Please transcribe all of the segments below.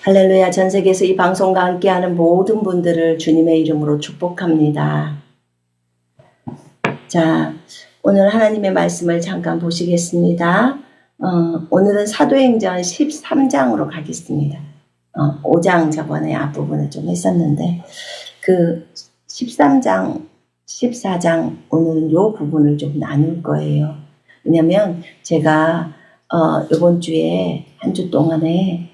할렐루야. 전 세계에서 이 방송과 함께하는 모든 분들을 주님의 이름으로 축복합니다. 자, 오늘 하나님의 말씀을 잠깐 보시겠습니다. 오늘은 사도행전 13장으로 가겠습니다. 5장 저번에 앞부분을 좀 했었는데 그 13장, 14장 오늘은 요 부분을 좀 나눌 거예요. 왜냐면 제가 이번 주에 한 주 동안에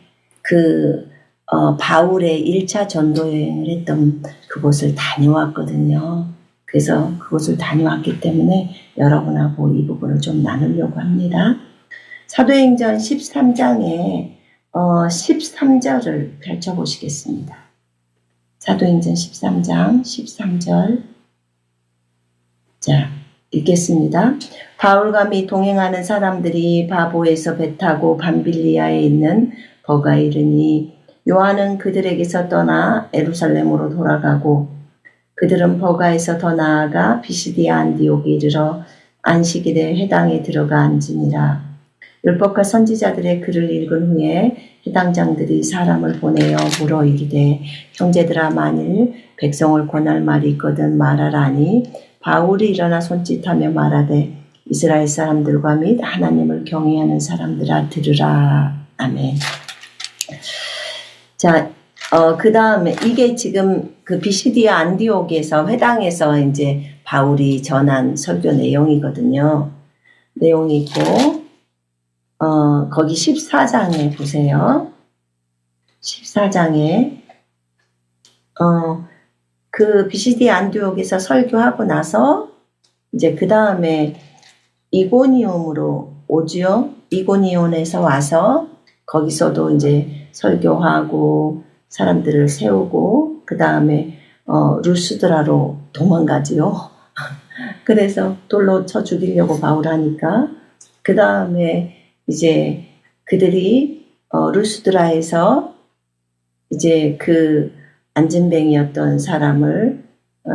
바울의 1차 전도 여행을 했던 그곳을 다녀왔거든요. 그래서 그곳을 다녀왔기 때문에 여러분하고 이 부분을 좀 나누려고 합니다. 사도행전 13장에 13절을 펼쳐보시겠습니다. 사도행전 13장 13절. 자, 읽겠습니다. 바울과 및 동행하는 사람들이 바보에서 배 타고 밤빌리아에 있는 버가 이르니 요한은 그들에게서 떠나 에루살렘으로 돌아가고 그들은 버가에서 더 나아가 비시디아 안디옥에 이르러 안식일에 회당에 들어가 앉으니라. 율법과 선지자들의 글을 읽은 후에 회당장들이 사람을 보내어 물어 이르되 형제들아 만일 백성을 권할 말이 있거든 말하라니 바울이 일어나 손짓하며 말하되 이스라엘 사람들과 및 하나님을 경외하는 사람들아 들으라. 아멘. 자, 그 다음에 이게 지금 그 비시디아 안디옥에서 회당에서 이제 바울이 전한 설교 내용이거든요. 내용이 있고, 거기 14장에 보세요. 14장에, 그 비시디아 안디옥에서 설교하고 나서 이제 그 다음에 이고니온으로 오지요. 이고니온에서 와서 거기서도 이제 설교하고 사람들을 세우고 그 다음에 루스드라로 도망가지요. 그래서 돌로 쳐 죽이려고 바울하니까 그 다음에 이제 그들이 루스드라에서 이제 그 안진뱅이였던 사람을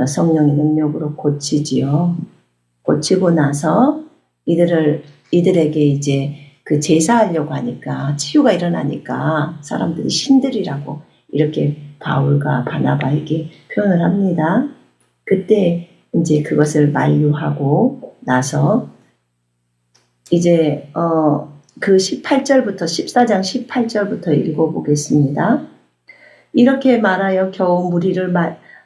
성령의 능력으로 고치지요. 고치고 나서 이들에게 이제 그 제사하려고 하니까 치유가 일어나니까 사람들이 신들이라고 이렇게 바울과 바나바에게 표현을 합니다. 그때 이제 그것을 만류하고 나서 이제 그 18절부터 14장 18절부터 읽어보겠습니다. 이렇게 말하여 겨우 무리를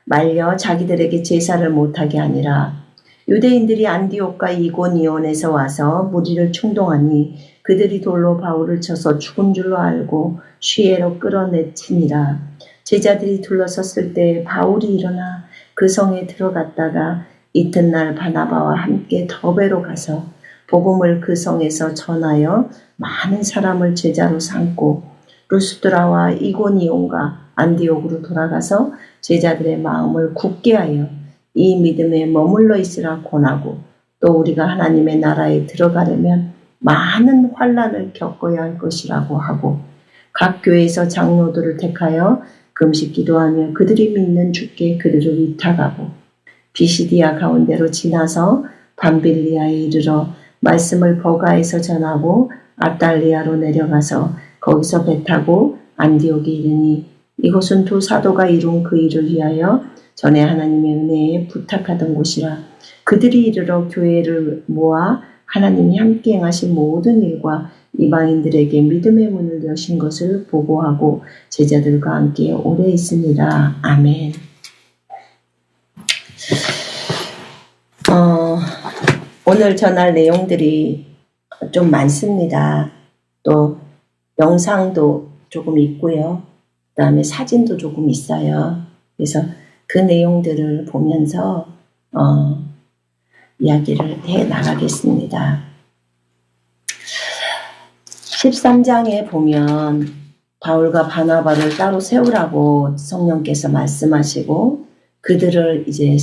말려 자기들에게 제사를 못하게 하니라. 유대인들이 안디옥과 이고니온에서 와서 무리를 충동하니 그들이 돌로 바울을 쳐서 죽은 줄로 알고 쉬에로 끌어내치니라. 제자들이 둘러섰을 때 바울이 일어나 그 성에 들어갔다가 이튿날 바나바와 함께 더베로 가서 복음을 그 성에서 전하여 많은 사람을 제자로 삼고 루스드라와 이고니온과 안디옥으로 돌아가서 제자들의 마음을 굳게 하여 이 믿음에 머물러 있으라 권하고 또 우리가 하나님의 나라에 들어가려면 많은 환난을 겪어야 할 것이라고 하고 각 교회에서 장로들을 택하여 금식 기도하며 그들이 믿는 주께 그들을 위탁하고 비시디아 가운데로 지나서 밤빌리아에 이르러 말씀을 버가에서 전하고 아탈리아로 내려가서 거기서 배 타고 안디옥에 이르니 이곳은 두 사도가 이룬 그 일을 위하여 전에 하나님의 은혜에 부탁하던 곳이라. 그들이 이르러 교회를 모아 하나님이 함께 행하신 모든 일과 이방인들에게 믿음의 문을 여신 것을 보고하고 제자들과 함께 오래 있으니라. 아멘. 오늘 전할 내용들이 좀 많습니다. 또 영상도 조금 있고요. 그 다음에 사진도 조금 있어요. 그래서 그 내용들을 보면서 이야기를 해 나가겠습니다. 13장에 보면 바울과 바나바를 따로 세우라고 성령께서 말씀하시고 그들을 이제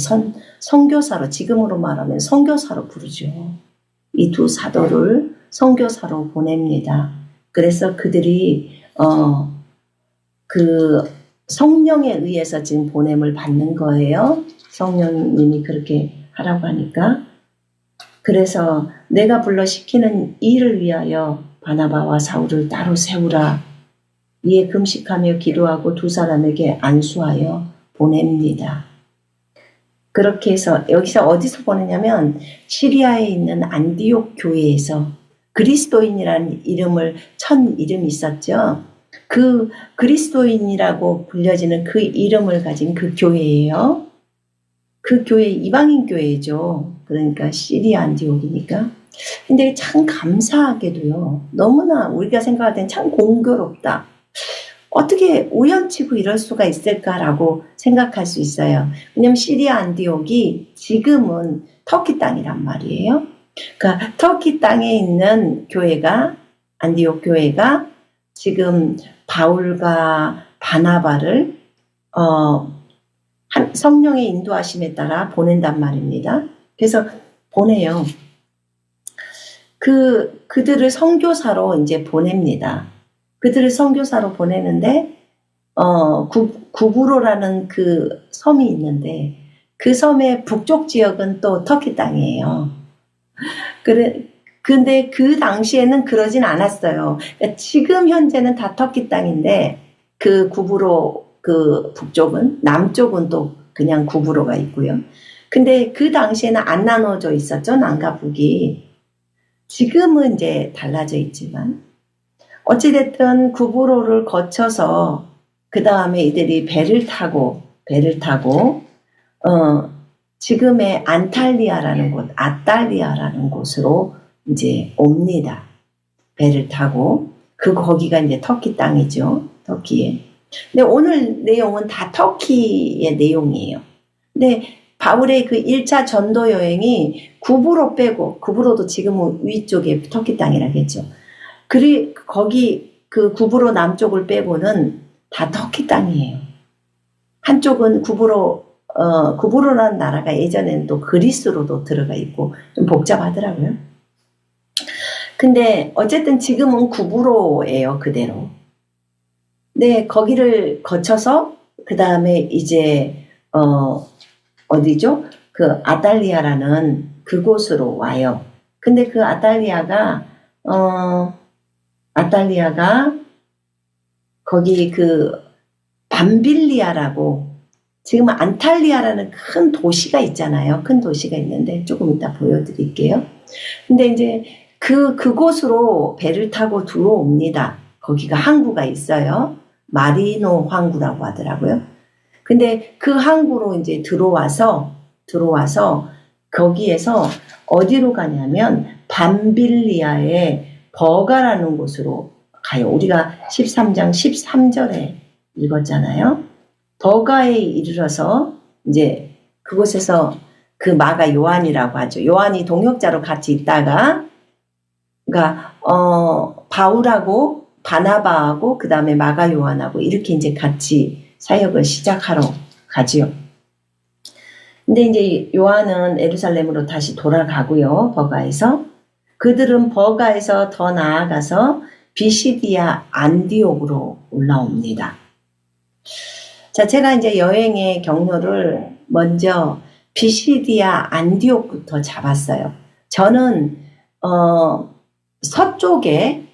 선교사로 지금으로 말하면 선교사로 부르죠. 이 두 사도를 선교사로 보냅니다. 그래서 그들이 그 성령에 의해서 지금 보냄을 받는 거예요. 성령님이 그렇게 하라고 하니까. 그래서 내가 불러 시키는 일을 위하여 바나바와 사울을 따로 세우라. 이에 금식하며 기도하고 두 사람에게 안수하여 보냅니다. 그렇게 해서 여기서 어디서 보내냐면 시리아에 있는 안디옥 교회에서 그리스도인이라는 이름을 천 이름이 있었죠. 그 그리스도인이라고 불려지는 그 이름을 가진 그 교회예요. 그 교회 이방인 교회죠. 그러니까 시리아 안디옥이니까. 근데 참 감사하게도요. 너무나 우리가 생각할 땐 참 공교롭다. 어떻게 우연치고 이럴 수가 있을까라고 생각할 수 있어요. 왜냐면 시리아 안디옥이 지금은 터키 땅이란 말이에요. 그러니까 터키 땅에 있는 교회가 안디옥 교회가 지금 바울과 바나바를 성령의 인도하심에 따라 보낸단 말입니다. 그래서 보내요. 그들을 선교사로 이제 보냅니다. 그들을 선교사로 보내는데 구브로라는 그 섬이 있는데 그 섬의 북쪽 지역은 또 터키 땅이에요. 근데 그 당시에는 그러진 않았어요. 그러니까 지금 현재는 다 터키 땅인데 그 구브로 그 북쪽은 남쪽은 또 그냥 구브로가 있고요. 근데 그 당시에는 안 나눠져 있었죠. 남과 북이. 지금은 이제 달라져 있지만 어찌됐든 구브로를 거쳐서 그 다음에 이들이 배를 타고 지금의 안탈리아라는 곳, 아탈리아라는 곳으로 이제 옵니다. 배를 타고 거기가 이제 터키 땅이죠. 터키에. 근데 오늘 내용은 다 터키의 내용이에요. 근데 바울의 그 1차 전도 여행이 구브로 빼고, 구브로도 지금은 위쪽에 터키 땅이라겠죠. 거기 그 구브로 남쪽을 빼고는 다 터키 땅이에요. 한쪽은 구브로라는 나라가 예전에는 또 그리스로도 들어가 있고 좀 복잡하더라고요. 근데 어쨌든 지금은 구브로예요, 그대로. 네, 거기를 거쳐서 그 다음에 이제 어디죠? 그 아달리아라는 그곳으로 와요. 근데 그 아달리아가 거기 그 밤빌리아라고 지금 안탈리아라는 큰 도시가 있잖아요. 큰 도시가 있는데 조금 이따 보여드릴게요. 근데 이제 그곳으로 배를 타고 들어옵니다. 거기가 항구가 있어요. 마리노 항구라고 하더라고요. 근데 그 항구로 이제 들어와서 거기에서 어디로 가냐면 밤빌리아의 버가라는 곳으로 가요. 우리가 13장 13절에 읽었잖아요. 버가에 이르러서 이제 그곳에서 그 마가 요한이라고 하죠. 요한이 동역자로 같이 있다가 그러니까 바울하고 바나바하고 그 다음에 마가 요한하고 이렇게 이제 같이 사역을 시작하러 가지요. 근데 이제 요한은 예루살렘으로 다시 돌아가고요. 버가에서. 그들은 버가에서 더 나아가서 비시디아 안디옥으로 올라옵니다. 자, 제가 이제 여행의 경로를 먼저 비시디아 안디옥부터 잡았어요. 저는 서쪽에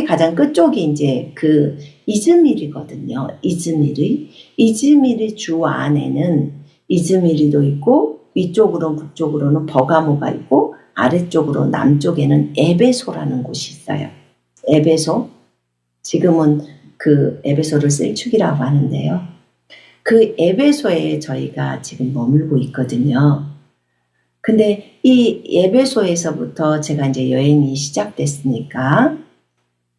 가장 끝쪽이 이제 그 이즈밀이거든요. 이즈밀의 주 안에는 이즈밀이도 있고 위쪽으로 북쪽으로는 버가모가 있고 아래쪽으로 남쪽에는 에베소라는 곳이 있어요. 에베소. 지금은 그 에베소를 셀축이라고 하는데요. 그 에베소에 저희가 지금 머물고 있거든요. 근데 이 에베소에서부터 제가 이제 여행이 시작됐으니까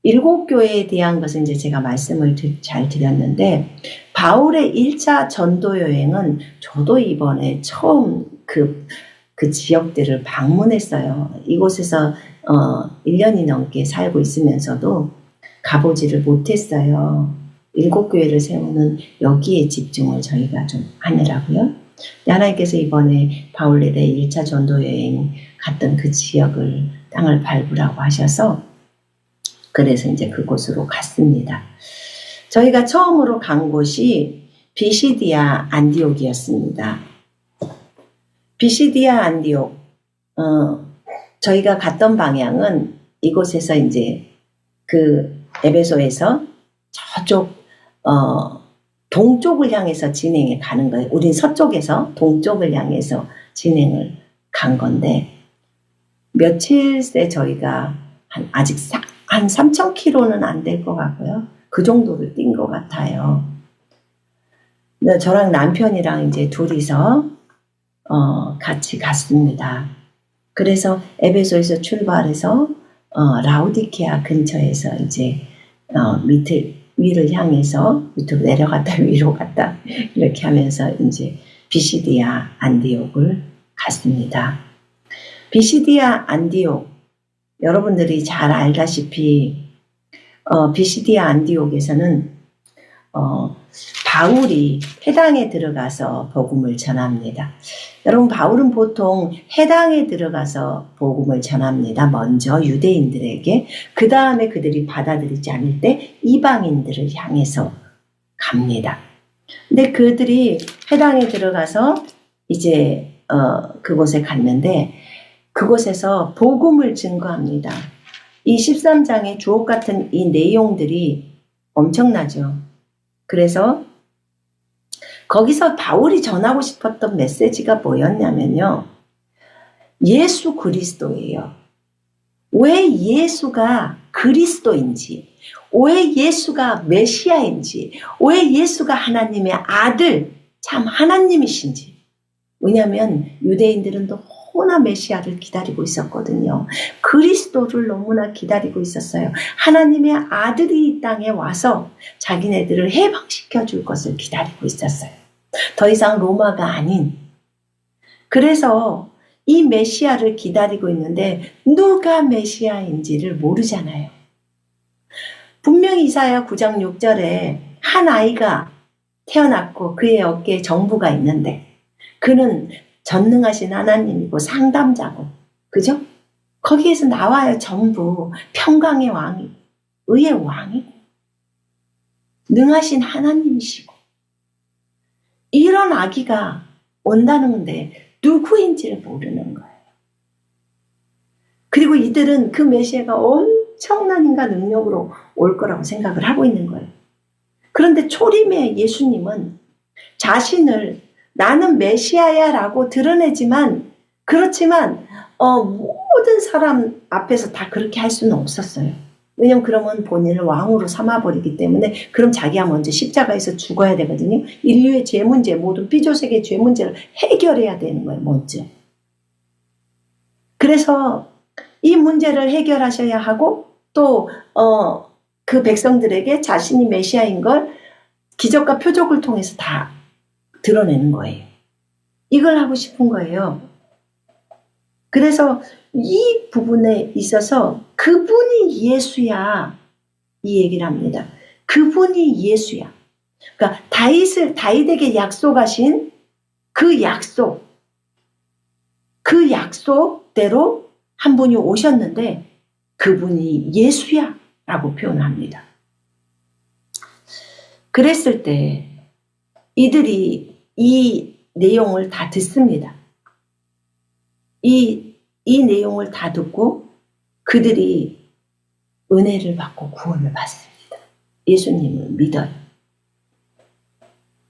7교회에 대한 것은 이제 제가 말씀을 잘 드렸는데 바울의 1차 전도 여행은 저도 이번에 처음 그 지역들을 방문했어요. 이곳에서 1년이 넘게 살고 있으면서도 가보지를 못했어요. 7교회를 세우는 여기에 집중을 저희가 좀 하느라고요. 하나님께서 이번에 바울레대 1차 전도 여행 갔던 그 지역을 땅을 밟으라고 하셔서 그래서 이제 그곳으로 갔습니다. 저희가 처음으로 간 곳이 비시디아 안디옥이었습니다. 비시디아 안디옥 저희가 갔던 방향은 이곳에서 이제 그 에베소에서 저쪽 동쪽을 향해서 진행해 가는 거예요. 우린 서쪽에서 동쪽을 향해서 진행을 간 건데 며칠째 저희가 아직 한 3,000km는 안 될 것 같고요. 그 정도를 뛴 것 같아요. 저랑 남편이랑 이제 둘이서 같이 갔습니다. 그래서 에베소에서 출발해서 라우디케아 근처에서 이제 위를 향해서 밑으로 내려갔다 위로 갔다 이렇게 하면서 이제 비시디아 안디옥을 갔습니다. 비시디아 안디옥 여러분들이 잘 알다시피 비시디아 안디옥에서는 바울이 회당에 들어가서 복음을 전합니다. 여러분 바울은 보통 회당에 들어가서 복음을 전합니다. 먼저 유대인들에게 그 다음에 그들이 받아들이지 않을 때 이방인들을 향해서 갑니다. 근데 그들이 회당에 들어가서 이제 그곳에 갔는데 그곳에서 복음을 증거합니다. 이 13장의 주옥 같은 이 내용들이 엄청나죠. 그래서 거기서 바울이 전하고 싶었던 메시지가 뭐였냐면요. 예수 그리스도예요. 왜 예수가 그리스도인지, 왜 예수가 메시아인지, 왜 예수가 하나님의 아들, 참 하나님이신지. 왜냐하면 유대인들은 너무나 메시아를 기다리고 있었거든요. 그리스도를 너무나 기다리고 있었어요. 하나님의 아들이 이 땅에 와서 자기네들을 해방시켜 줄 것을 기다리고 있었어요. 더 이상 로마가 아닌. 그래서 이 메시아를 기다리고 있는데 누가 메시아인지를 모르잖아요. 분명히 이사야 9장 6절에 한 아이가 태어났고 그의 어깨에 정부가 있는데 그는 전능하신 하나님이고 상담자고, 그죠? 거기에서 나와요. 전부 평강의 왕이, 의의 왕이고 능하신 하나님이시고 이런 아기가 온다는데 누구인지를 모르는 거예요. 그리고 이들은 그 메시아가 엄청난 인간 능력으로 올 거라고 생각을 하고 있는 거예요. 그런데 초림의 예수님은 자신을 나는 메시아야 라고 드러내지만 그렇지만 모든 사람 앞에서 다 그렇게 할 수는 없었어요. 왜냐면 그러면 본인을 왕으로 삼아버리기 때문에 그럼 자기가 먼저 십자가에서 죽어야 되거든요. 인류의 죄 문제, 모든 삐조색의 죄 문제를 해결해야 되는 거예요. 먼저. 그래서 이 문제를 해결하셔야 하고 또 그 백성들에게 자신이 메시아인 걸 기적과 표적을 통해서 다 드러내는 거예요. 이걸 하고 싶은 거예요. 그래서 이 부분에 있어서 그분이 예수야 이 얘기를 합니다. 그분이 예수야. 그러니까 다윗에게 약속하신 그 약속대로 한 분이 오셨는데 그분이 예수야 라고 표현합니다. 그랬을 때 이들이 이 내용을 다 듣습니다. 이 내용을 다 듣고 그들이 은혜를 받고 구원을 받습니다. 예수님을 믿어요.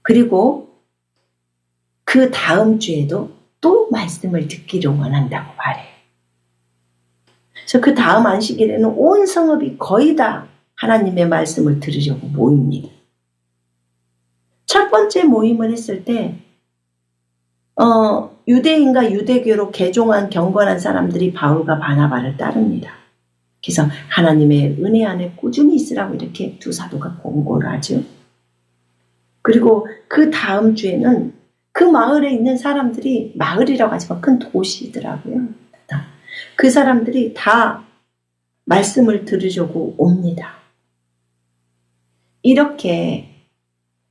그리고 그 다음 주에도 또 말씀을 듣기를 원한다고 말해요. 그래서 그 다음 안식일에는 온 성읍이 거의 다 하나님의 말씀을 들으려고 모입니다. 첫 번째 모임을 했을 때 유대인과 유대교로 개종한 경건한 사람들이 바울과 바나바를 따릅니다. 그래서 하나님의 은혜 안에 꾸준히 있으라고 이렇게 두 사도가 권고를 하죠. 그리고 그 다음 주에는 그 마을에 있는 사람들이, 마을이라고 하지만 큰 도시더라고요. 그 사람들이 다 말씀을 들으려고 옵니다. 이렇게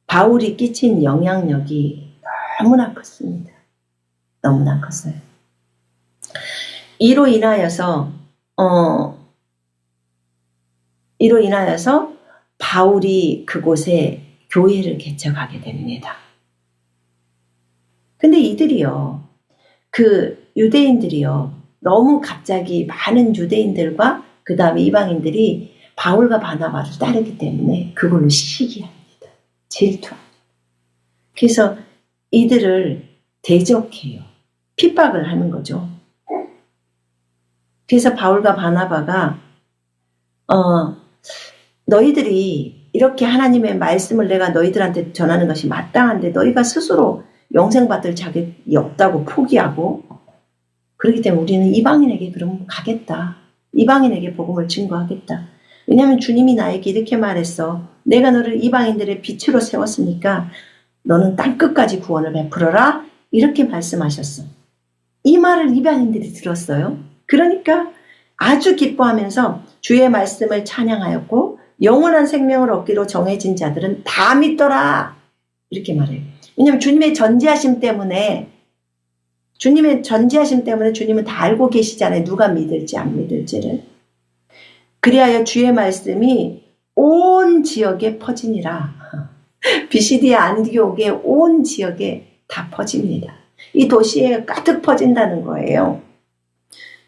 바울이 끼친 영향력이 너무나 컸습니다. 너무나 컸어요. 이로 인하여서 바울이 그곳에 교회를 개척하게 됩니다. 근데 이들이요, 그 유대인들이요, 너무 갑자기 많은 유대인들과 그 다음에 이방인들이 바울과 바나바를 따르기 때문에 그걸로 시기합니다. 질투합니다. 그래서 이들을 대적해요. 핍박을 하는 거죠. 그래서 바울과 바나바가 너희들이 이렇게 하나님의 말씀을 내가 너희들한테 전하는 것이 마땅한데 너희가 스스로 영생받을 자격이 없다고 포기하고, 그렇기 때문에 우리는 이방인에게 그럼 가겠다. 이방인에게 복음을 증거하겠다. 왜냐하면 주님이 나에게 이렇게 말했어. 내가 너를 이방인들의 빛으로 세웠으니까 너는 땅끝까지 구원을 베풀어라. 이렇게 말씀하셨어. 이 말을 이방인들이 들었어요. 그러니까 아주 기뻐하면서 주의 말씀을 찬양하였고 영원한 생명을 얻기로 정해진 자들은 다 믿더라. 이렇게 말해요. 왜냐하면 주님의 전지하심 때문에 주님은 다 알고 계시잖아요. 누가 믿을지 안 믿을지를. 그리하여 주의 말씀이 온 지역에 퍼지니라. 비시디아 안디옥의 온 지역에 다 퍼집니다. 이 도시에 가득 퍼진다는 거예요.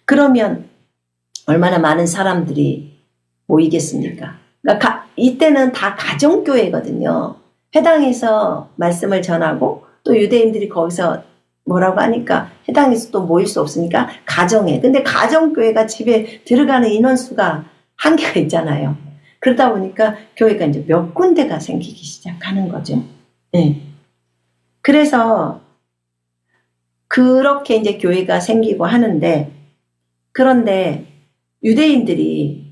그러면 얼마나 많은 사람들이 모이겠습니까? 그러니까 이때는 다 가정교회거든요. 회당에서 말씀을 전하고 또 유대인들이 거기서 뭐라고 하니까 회당에서 또 모일 수 없으니까 가정에. 근데 가정교회가 집에 들어가는 인원수가 한계가 있잖아요. 그러다 보니까 교회가 이제 몇 군데가 생기기 시작하는 거죠. 네. 그래서 그렇게 이제 교회가 생기고 하는데, 그런데 유대인들이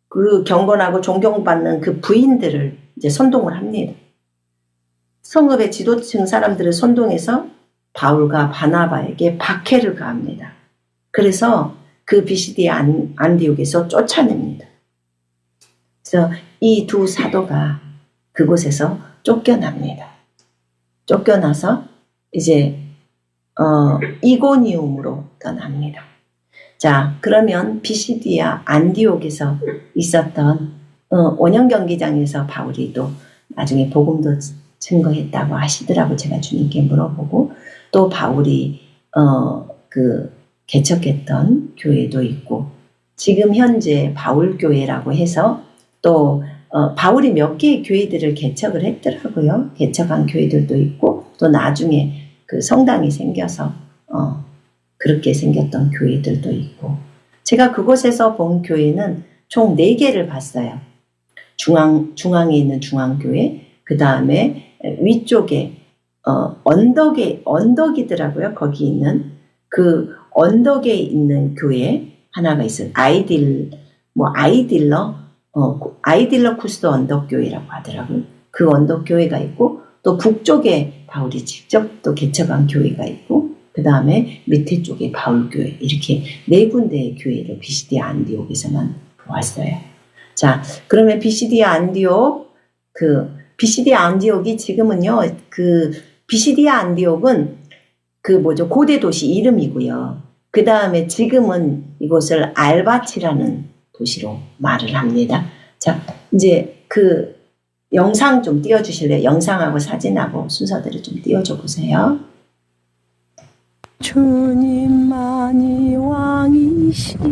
그 경건하고 존경받는 그 부인들을 이제 선동을 합니다. 성읍의 지도층 사람들을 선동해서 바울과 바나바에게 박해를 가합니다. 그래서 그 비시디아 안디옥에서 쫓아냅니다. 그래서 이 두 사도가 그곳에서 쫓겨납니다. 쫓겨나서 이제 이고니움으로 떠납니다. 자, 그러면 비시디아 안디옥에서 있었던 원형 경기장에서 바울이 또 나중에 복음도 증거했다고 하시더라고. 제가 주님께 물어보고, 또 바울이 그 개척했던 교회도 있고, 지금 현재 바울교회라고 해서 또 바울이 몇 개의 교회들을 개척을 했더라고요. 개척한 교회들도 있고, 또 나중에 그 성당이 생겨서 그렇게 생겼던 교회들도 있고, 제가 그곳에서 본 교회는 총 4개를 봤어요. 중앙에 있는 중앙교회, 그 다음에 위쪽에 언덕이더라고요. 거기 있는 그 언덕에 있는 교회 하나가 있어요. 아이딜러 쿠스도 언덕교회라고 하더라고요. 그 언덕교회가 있고, 또 북쪽에 바울이 직접 또 개척한 교회가 있고, 그 다음에 밑에 쪽에 바울교회, 이렇게 4군데의 교회를 비시디아 안디옥에서만 보았어요. 자, 그러면 비시디아 안디옥이 지금은요, 비시디아 안디옥은 고대 도시 이름이고요. 그 다음에 지금은 이곳을 알바치라는 도시로 말을 합니다. 자, 이제 그 영상 좀 띄워주실래요? 영상하고 사진하고 순서대로 좀 띄워줘 보세요. 주님만이 왕이십니다.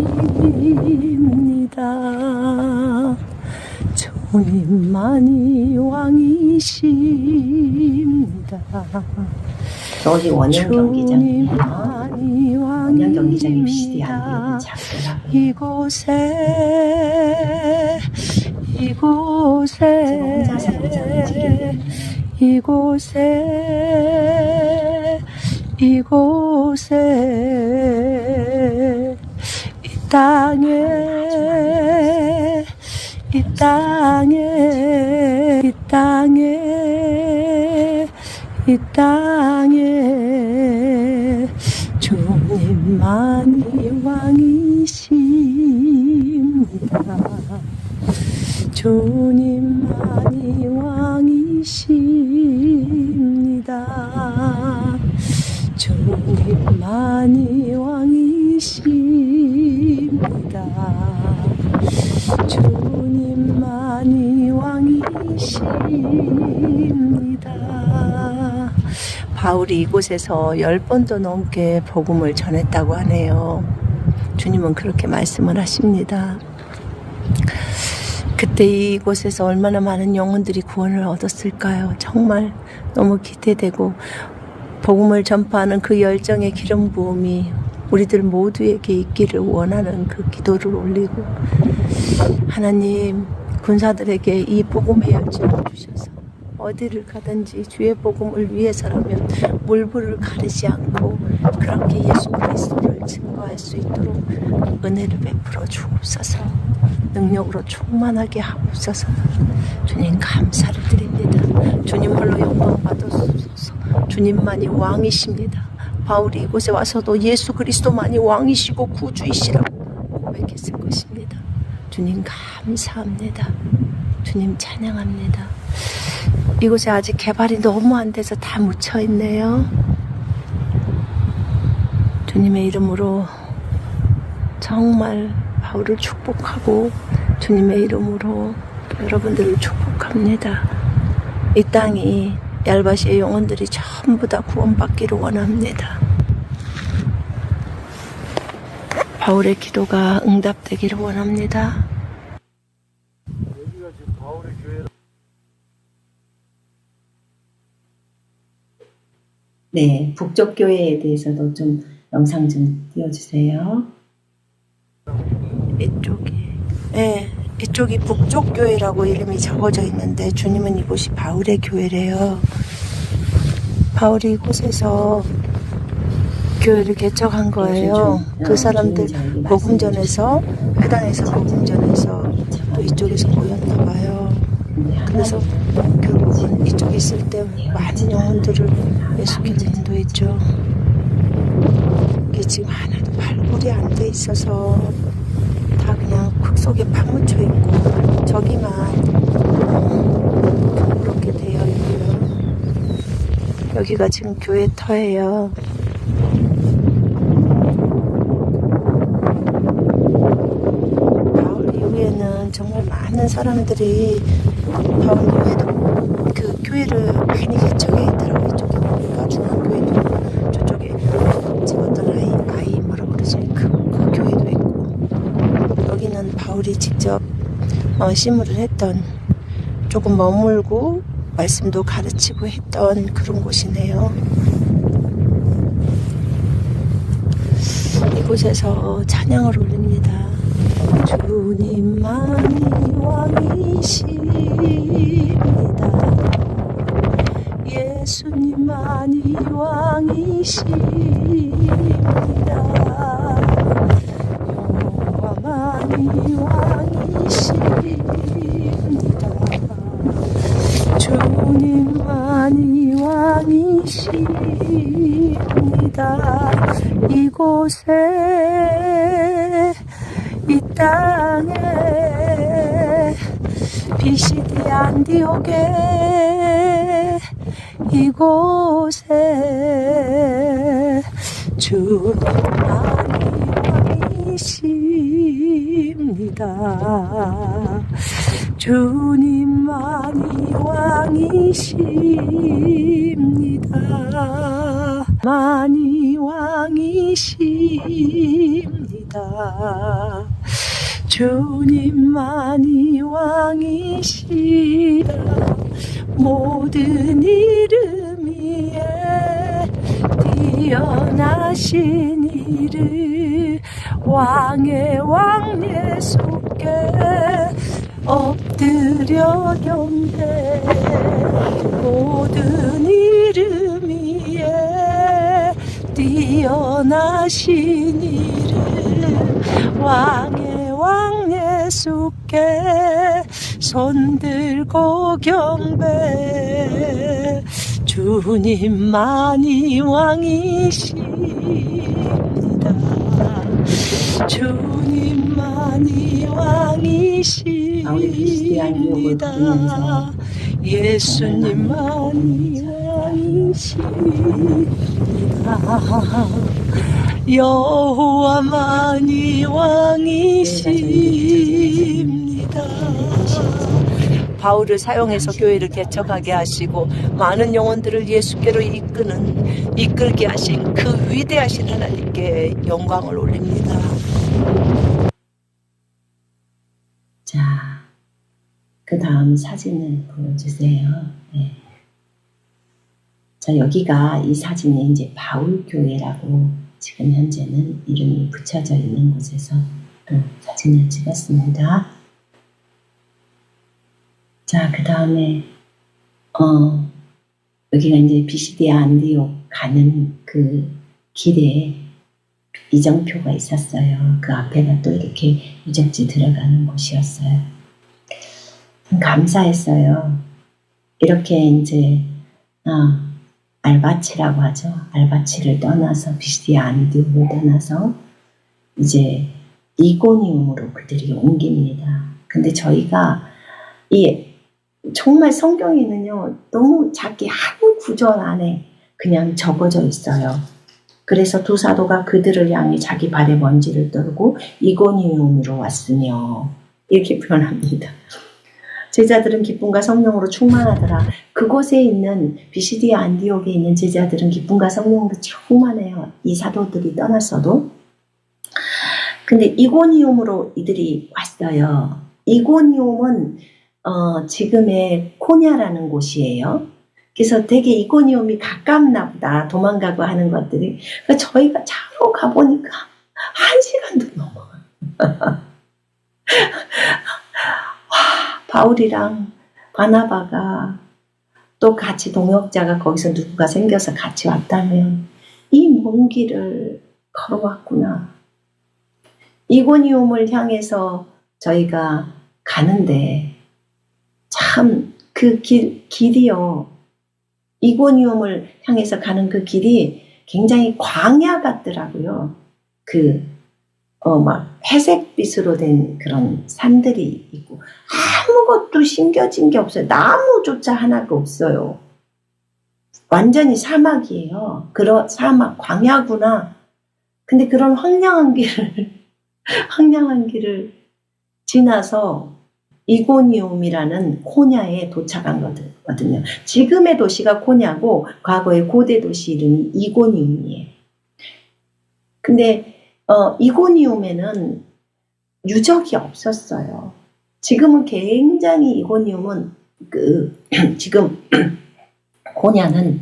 주님만이 왕이십니다. 여기 원형 경기장이에요. 원형 경기장이 비시디아 안디옥은 작더라고요. 이곳에 이 땅에 주님만이 왕이십니다. 주님만이 왕이십니다. 주님만이 왕이십니다. 주님만이 왕이십니다. 바울이 이곳에서 10번도 넘게 복음을 전했다고 하네요. 주님은 그렇게 말씀을 하십니다. 그때 이곳에서 얼마나 많은 영혼들이 구원을 얻었을까요? 정말 너무 기대되고 복음을 전파하는 그 열정의 기름 부음이 우리들 모두에게 있기를 원하는 그 기도를 올리고, 하나님 군사들에게 이 복음의 열정을 주셔서 어디를 가든지 주의 복음을 위해서라면 물불을 가리지 않고 그렇게 예수 그리스도를 증거할 수 있도록 은혜를 베풀어 주옵소서. 능력으로 충만하게 하옵소서. 주님 감사를 드립니다. 주님 홀로 영광 받으소서. 주님만이 왕이십니다. 바울이 이곳에 와서도 예수 그리스도만이 왕이시고 구주이시라고 고백했을 것입니다. 주님 감사합니다. 주님 찬양합니다. 이곳에 아직 개발이 너무 안 돼서 다 묻혀있네요. 주님의 이름으로 정말 바울을 축복하고 주님의 이름으로 여러분들을 축복합니다. 이 땅이 얄바시의 영혼들이 전부 다 구원받기를 원합니다. 바울의 기도가 응답되기를 원합니다. 여기가 지금 바울의 교회라. 네, 북쪽 교회에 대해서도 좀 영상 좀 띄워주세요. 이쪽이 북쪽 교회라고 이름이 적어져 있는데 주님은 이곳이 바울의 교회래요. 바울이 이곳에서 교회를 개척한 거예요. 그 사람들 복음전에서, 회당에서 복음전에서 또 이쪽에서 모였나 봐요. 그래서 결국은 이쪽에 있을 때 많은 영혼들을 예수께로 인도했죠. 이게 지금 하나도 발굴이 안 돼 있어서 다 그냥 흙 속에 파묻혀 있고 저기만 그렇게 되어 있고요. 여기가 지금 교회 터예요. 바울 이후에는 정말 많은 사람들이 바울 이후에도 그 교회를 많이 개척해 있더라고요. 이쪽에 보니까 중앙교회도 저쪽에 지금 어떤 아이 뭐라고 그러지? 그 교회도 있고, 여기는 바울이 직접 심으를 했던, 조금 머물고 말씀도 가르치고 했던 그런 곳이네요. 이곳에서 찬양을 올립니다. 주님만이 왕이십니다. 예수님만이 왕이십니다. 여호와만이 왕이십니다. 주님만이 왕이십니다. 이곳에 이 땅에 비시디 안디옥에 이곳에 주님만이 왕이십니다. 주님만이 왕이십니다. 만이 왕이십니다. 주님만이 왕이시다. 모든 이름 위에 뛰어나신 이를 왕의 왕 예수께 엎드려 경배. 모든 이름 위에 뛰어나신 이를 왕의 왕 예수께 손들고 경배. 주님만이 왕이십니다. 주님만이 왕이십니다. 예수님만이 왕이십니다. 여호와만이 왕이십니다. 바울을 사용해서 교회를 개척하게 하시고 많은 영혼들을 예수께로 이끌게 하신 그 위대하신 하나님께 영광을 올립니다. 자, 그 다음 사진을 보여주세요. 네. 자, 여기가 이 사진이 이제 바울교회라고 지금 현재는 이름이 붙여져 있는 곳에서 사진을 찍었습니다. 자, 그 다음에 여기가 이제 비시디아 안디옥 가는 그 길에 이정표가 있었어요. 그 앞에가 또 이렇게 유적지 들어가는 곳이었어요. 감사했어요. 이렇게 이제 알바치라고 하죠. 알바치를 떠나서 비시디아 안디옥을 떠나서 이제 이고니움으로 그들이 옮깁니다. 근데 저희가 정말 성경에는요 너무 작게 한 구절 안에 그냥 적어져 있어요. 그래서 두 사도가 그들을 향해 자기 발에 먼지를 떨고 이고니움으로 왔으며 이렇게 표현합니다. 제자들은 기쁨과 성령으로 충만하더라. 그곳에 있는 비시디아 안디옥에 있는 제자들은 기쁨과 성령으로 충만해요. 이 사도들이 떠났어도. 근데 이고니움으로 이들이 왔어요. 이고니움은 지금의 코냐라는 곳이에요. 그래서 되게 이고니움이 가깝나 보다. 도망가고 하는 것들이. 그러니까 저희가 차로 가보니까 1시간도 넘어요. 바울이랑 바나바가 또 같이 동역자가 거기서 누구가 생겨서 같이 왔다면 이 먼 길을 걸어왔구나. 이고니움을 향해서 저희가 가는데 참 그 길이요. 이고니움을 향해서 가는 그 길이 굉장히 광야 같더라고요. 막 회색빛으로 된 그런 산들이 있고 아무것도 심겨진 게 없어요. 나무조차 하나가 없어요. 완전히 사막이에요. 그런 사막, 광야구나. 근데 그런 황량한 길을 지나서 이고니움이라는 코냐에 도착한 거거든요. 지금의 도시가 코냐고 과거의 고대 도시 이름이 이고니움이에요. 근데 이고니움에는 유적이 없었어요. 지금은 굉장히 이고니움은 지금 코냐는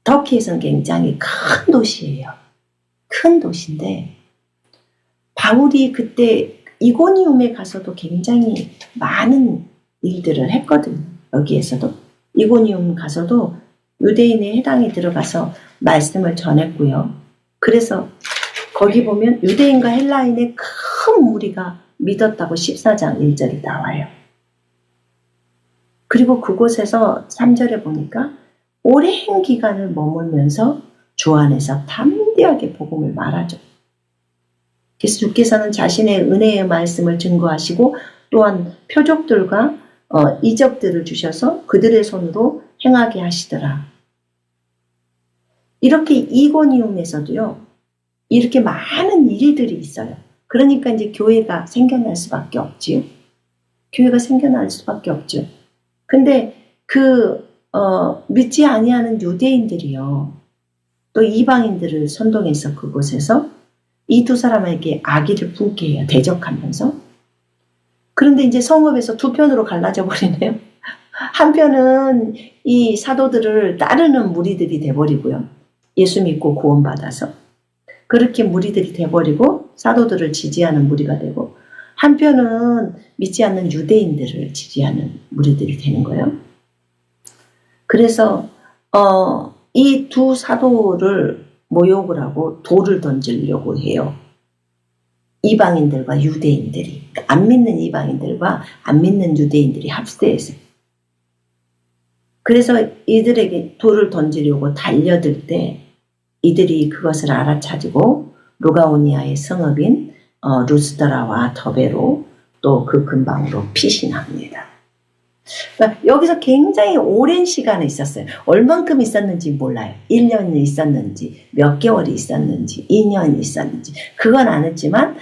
터키에서는 굉장히 큰 도시예요. 큰 도시인데 바울이 그때 이고니움에 가서도 굉장히 많은 일들을 했거든요. 여기에서도 이고니움 가서도 유대인의 회당에 들어가서 말씀을 전했고요. 그래서 거기 보면 유대인과 헬라인의 큰 무리가 믿었다고 14장 1절이 나와요. 그리고 그곳에서 3절에 보니까 오랜 기간을 머물면서 주 안에서 담대하게 복음을 말하죠. 그래서 주께서는 자신의 은혜의 말씀을 증거하시고 또한 표적들과 이적들을 주셔서 그들의 손으로 행하게 하시더라. 이렇게 이고니움에서도요. 이렇게 많은 일들이 있어요. 그러니까 이제 교회가 생겨날 수밖에 없지요. 교회가 생겨날 수밖에 없죠. 근데 믿지 아니하는 유대인들이요. 또 이방인들을 선동해서 그곳에서 이 두 사람에게 악의를 품게 해요. 대적하면서. 그런데 이제 성읍에서 두 편으로 갈라져 버리네요. 한편은 이 사도들을 따르는 무리들이 돼버리고요. 예수 믿고 구원받아서. 그렇게 무리들이 돼버리고 사도들을 지지하는 무리가 되고 한편은 믿지 않는 유대인들을 지지하는 무리들이 되는 거예요. 그래서 이 두 사도를 모욕을 하고 돌을 던지려고 해요. 이방인들과 유대인들이. 그러니까 안 믿는 이방인들과 안 믿는 유대인들이 합세해서. 그래서 이들에게 돌을 던지려고 달려들 때 이들이 그것을 알아차리고 루가오니아의 성읍인 루스드라와 더베로 또 그 근방으로 피신합니다. 그러니까 여기서 굉장히 오랜 시간이 있었어요. 얼만큼 있었는지 몰라요. 1년이 있었는지 몇 개월이 있었는지 2년이 있었는지 그건 안 했지만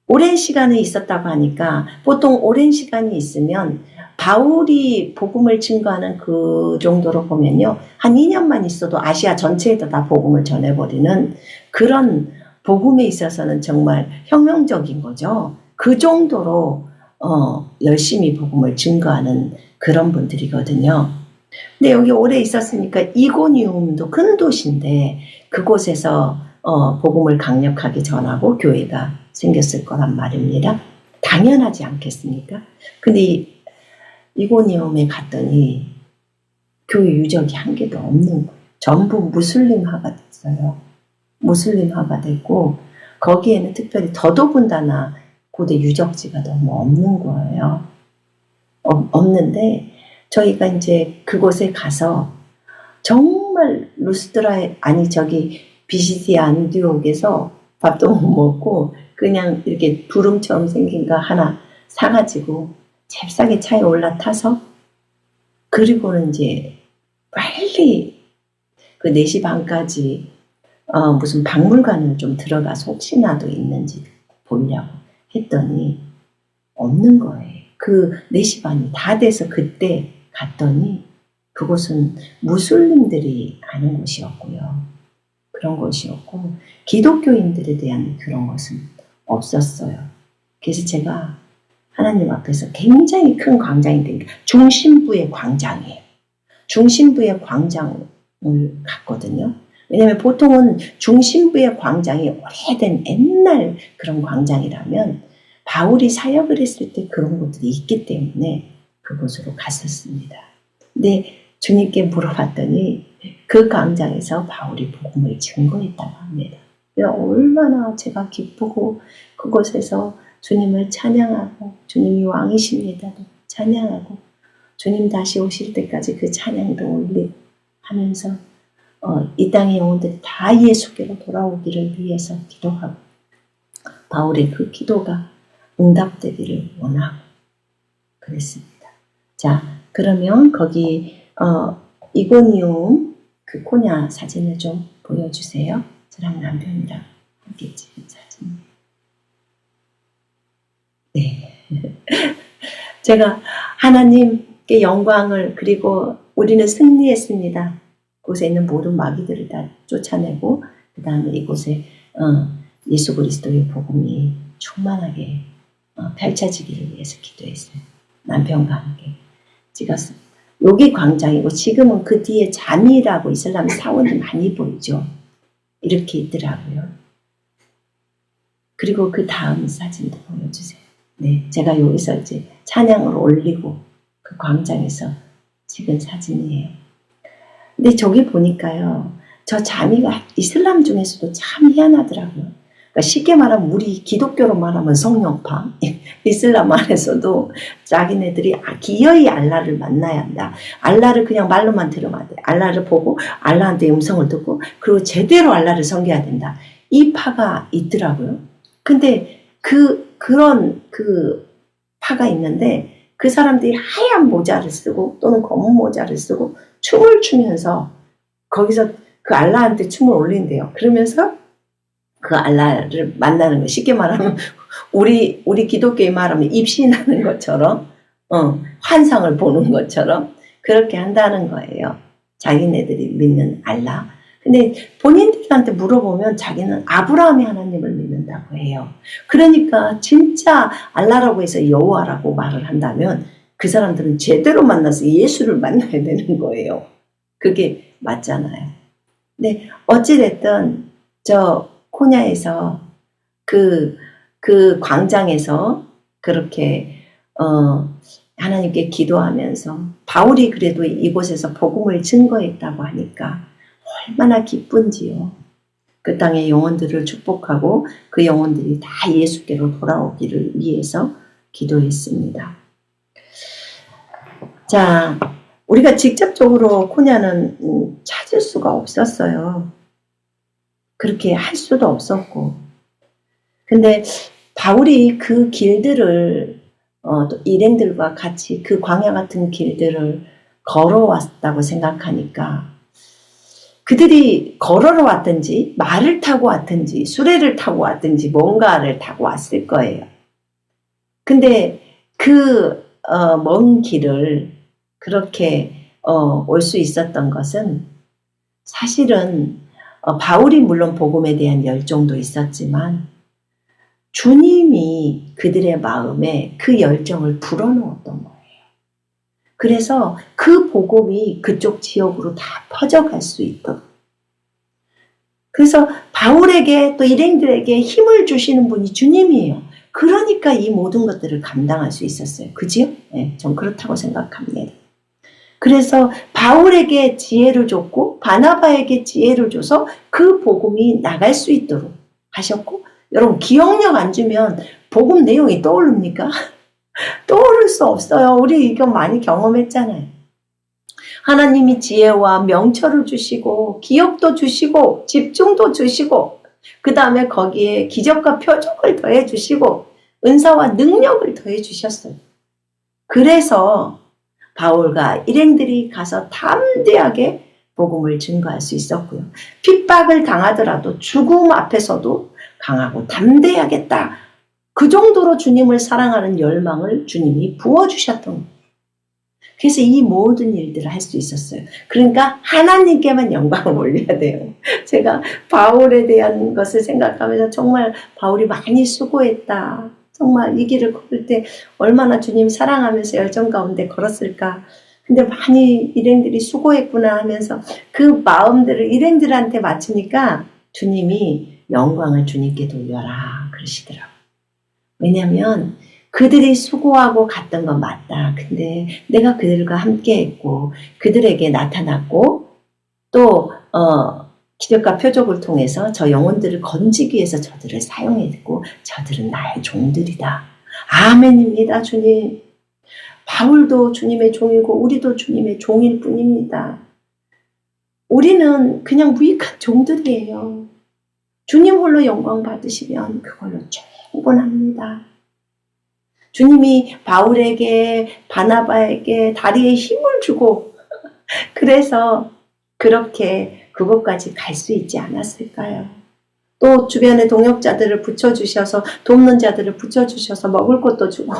오랜 시간이 있었다고 하니까 보통 오랜 시간이 있으면 바울이 복음을 증거하는 그 정도로 보면요. 한 2년만 있어도 아시아 전체에다 다 복음을 전해버리는 그런 복음에 있어서는 정말 혁명적인 거죠. 그 정도로 열심히 복음을 증거하는 그런 분들이거든요. 근데 여기 오래 있었으니까 이고니움도 큰 도시인데 그곳에서 복음을 강력하게 전하고 교회가 생겼을 거란 말입니다. 당연하지 않겠습니까? 근데 이고니움에 갔더니 교회 유적이 한 개도 없는 거예요. 전부 무슬림화가 됐어요. 무슬림화가 됐고 거기에는 특별히 더더군다나 고대 유적지가 너무 없는 거예요. 없는데 저희가 이제 그곳에 가서 정말 루스드라에 비시디아 안디옥에서 밥도 못 먹고 그냥 이렇게 두rum처럼 생긴 거 하나 사가지고 잽싸게 차에 올라타서 그리고는 이제 빨리 그 4시 반까지 무슨 박물관을 좀 들어가서 혹시나도 있는지 보려고 했더니 없는 거예요. 그 4시 반이 다 돼서 그때 갔더니 그곳은 무슬림들이 아는 곳이었고요. 그런 곳이었고 기독교인들에 대한 그런 것은 없었어요. 그래서 제가 하나님 앞에서 굉장히 큰 광장이 되니까 중심부의 광장이에요. 중심부의 광장을 갔거든요. 왜냐하면 보통은 중심부의 광장이 오래된 옛날 그런 광장이라면 바울이 사역을 했을 때 그런 것들이 있기 때문에 그곳으로 갔었습니다. 근데 주님께 물어봤더니 그 광장에서 바울이 복음을 증거했다고 합니다. 얼마나 제가 기쁘고 그곳에서 주님을 찬양하고 주님이 왕이십니다. 찬양하고 주님 다시 오실 때까지 그 찬양도 올리고 하면서 이 땅의 영혼들이 다 예수께로 돌아오기를 위해서 기도하고 바울의 그 기도가 응답되기를 원하고 그랬습니다. 자, 그러면 거기 이고니움 그 코냐 사진을 좀 보여주세요. 저랑 남편이랑 함께 찍은 사진. 네. 제가 하나님께 영광을 그리고 우리는 승리했습니다. 그곳에 있는 모든 마귀들을 다 쫓아내고 그 다음에 이곳에 예수 그리스도의 복음이 충만하게 펼쳐지기를 위해서 기도했어요. 남편과 함께 찍었습니다. 여기 광장이고 지금은 그 뒤에 잠이라고 이슬람 사원이 많이 보이죠. 이렇게 있더라고요. 그리고 그 다음 사진도 보여주세요. 네, 제가 여기서 이제 찬양을 올리고 그 광장에서 찍은 사진이에요. 근데 저기 보니까요, 저 자미가 이슬람 중에서도 참 희한하더라고요. 그러니까 쉽게 말하면 우리 기독교로 말하면 성령파, 이슬람 안에서도 자기네들이 기어이 알라를 만나야 한다. 알라를 그냥 말로만 들으면 안 돼. 알라를 보고 알라한테 음성을 듣고 그리고 제대로 알라를 섬겨야 된다. 이 파가 있더라고요. 근데 그런 파가 있는데 그 사람들이 하얀 모자를 쓰고 또는 검은 모자를 쓰고 춤을 추면서 거기서 그 알라한테 춤을 올린대요. 그러면서 그 알라를 만나는 거 쉽게 말하면 우리 기독교에 말하면 입신하는 것처럼 환상을 보는 것처럼 그렇게 한다는 거예요. 자기네들이 믿는 알라. 근데 본인들한테 물어보면 자기는 아브라함의 하나님을 믿는다고 해요. 그러니까 진짜 알라라고 해서 여호와라고 말을 한다면 그 사람들은 제대로 만나서 예수를 만나야 되는 거예요. 그게 맞잖아요. 근데 어찌됐든 저 코냐에서 그 광장에서 그렇게 하나님께 기도하면서 바울이 그래도 이곳에서 복음을 증거했다고 하니까 얼마나 기쁜지요. 그 땅의 영혼들을 축복하고 그 영혼들이 다 예수께로 돌아오기를 위해서 기도했습니다. 자, 우리가 직접적으로 코냐는 찾을 수가 없었어요. 그렇게 할 수도 없었고. 근데 바울이 그 길들을 또 일행들과 같이 그 광야 같은 길들을 걸어왔다고 생각하니까 그들이 걸어러 왔든지 말을 타고 왔든지 수레를 타고 왔든지 뭔가를 타고 왔을 거예요. 근데 그 먼 길을 그렇게 올 수 있었던 것은 사실은 바울이 물론 복음에 대한 열정도 있었지만 주님이 그들의 마음에 그 열정을 불어넣었던 거예요. 그래서 그 복음이 그쪽 지역으로 다 퍼져갈 수 있도록. 그래서 바울에게 또 일행들에게 힘을 주시는 분이 주님이에요. 그러니까 이 모든 것들을 감당할 수 있었어요. 그지요? 네, 전 그렇다고 생각합니다. 그래서 바울에게 지혜를 줬고 바나바에게 지혜를 줘서 그 복음이 나갈 수 있도록 하셨고, 여러분 기억력 안 주면 복음 내용이 떠오릅니까? 떠오를 수 없어요. 우리 이거 많이 경험했잖아요. 하나님이 지혜와 명철을 주시고 기억도 주시고 집중도 주시고 그 다음에 거기에 기적과 표적을 더해 주시고 은사와 능력을 더해 주셨어요. 그래서 바울과 일행들이 가서 담대하게 복음을 증거할 수 있었고요. 핍박을 당하더라도 죽음 앞에서도 강하고 담대하겠다. 그 정도로 주님을 사랑하는 열망을 주님이 부어주셨던 거예요. 그래서 이 모든 일들을 할 수 있었어요. 그러니까 하나님께만 영광을 올려야 돼요. 제가 바울에 대한 것을 생각하면서 정말 바울이 많이 수고했다. 정말 이 길을 걸을 때 얼마나 주님 사랑하면서 열정 가운데 걸었을까. 근데 많이 일행들이 수고했구나 하면서 그 마음들을 일행들한테 맞추니까 주님이 영광을 주님께 돌려라 그러시더라고요. 왜냐하면 그들이 수고하고 갔던 건 맞다. 근데 내가 그들과 함께 했고 그들에게 나타났고 또 기적과 표적을 통해서 저 영혼들을 건지기 위해서 저들을 사용했고 저들은 나의 종들이다. 아멘입니다. 주님. 바울도 주님의 종이고 우리도 주님의 종일 뿐입니다. 우리는 그냥 무익한 종들이에요. 주님 홀로 영광 받으시면 그걸로 충분합니다. 주님이 바울에게 바나바에게 다리에 힘을 주고 그래서 그렇게 그곳까지 갈 수 있지 않았을까요? 또 주변에 동역자들을 붙여주셔서 돕는 자들을 붙여주셔서 먹을 것도 주고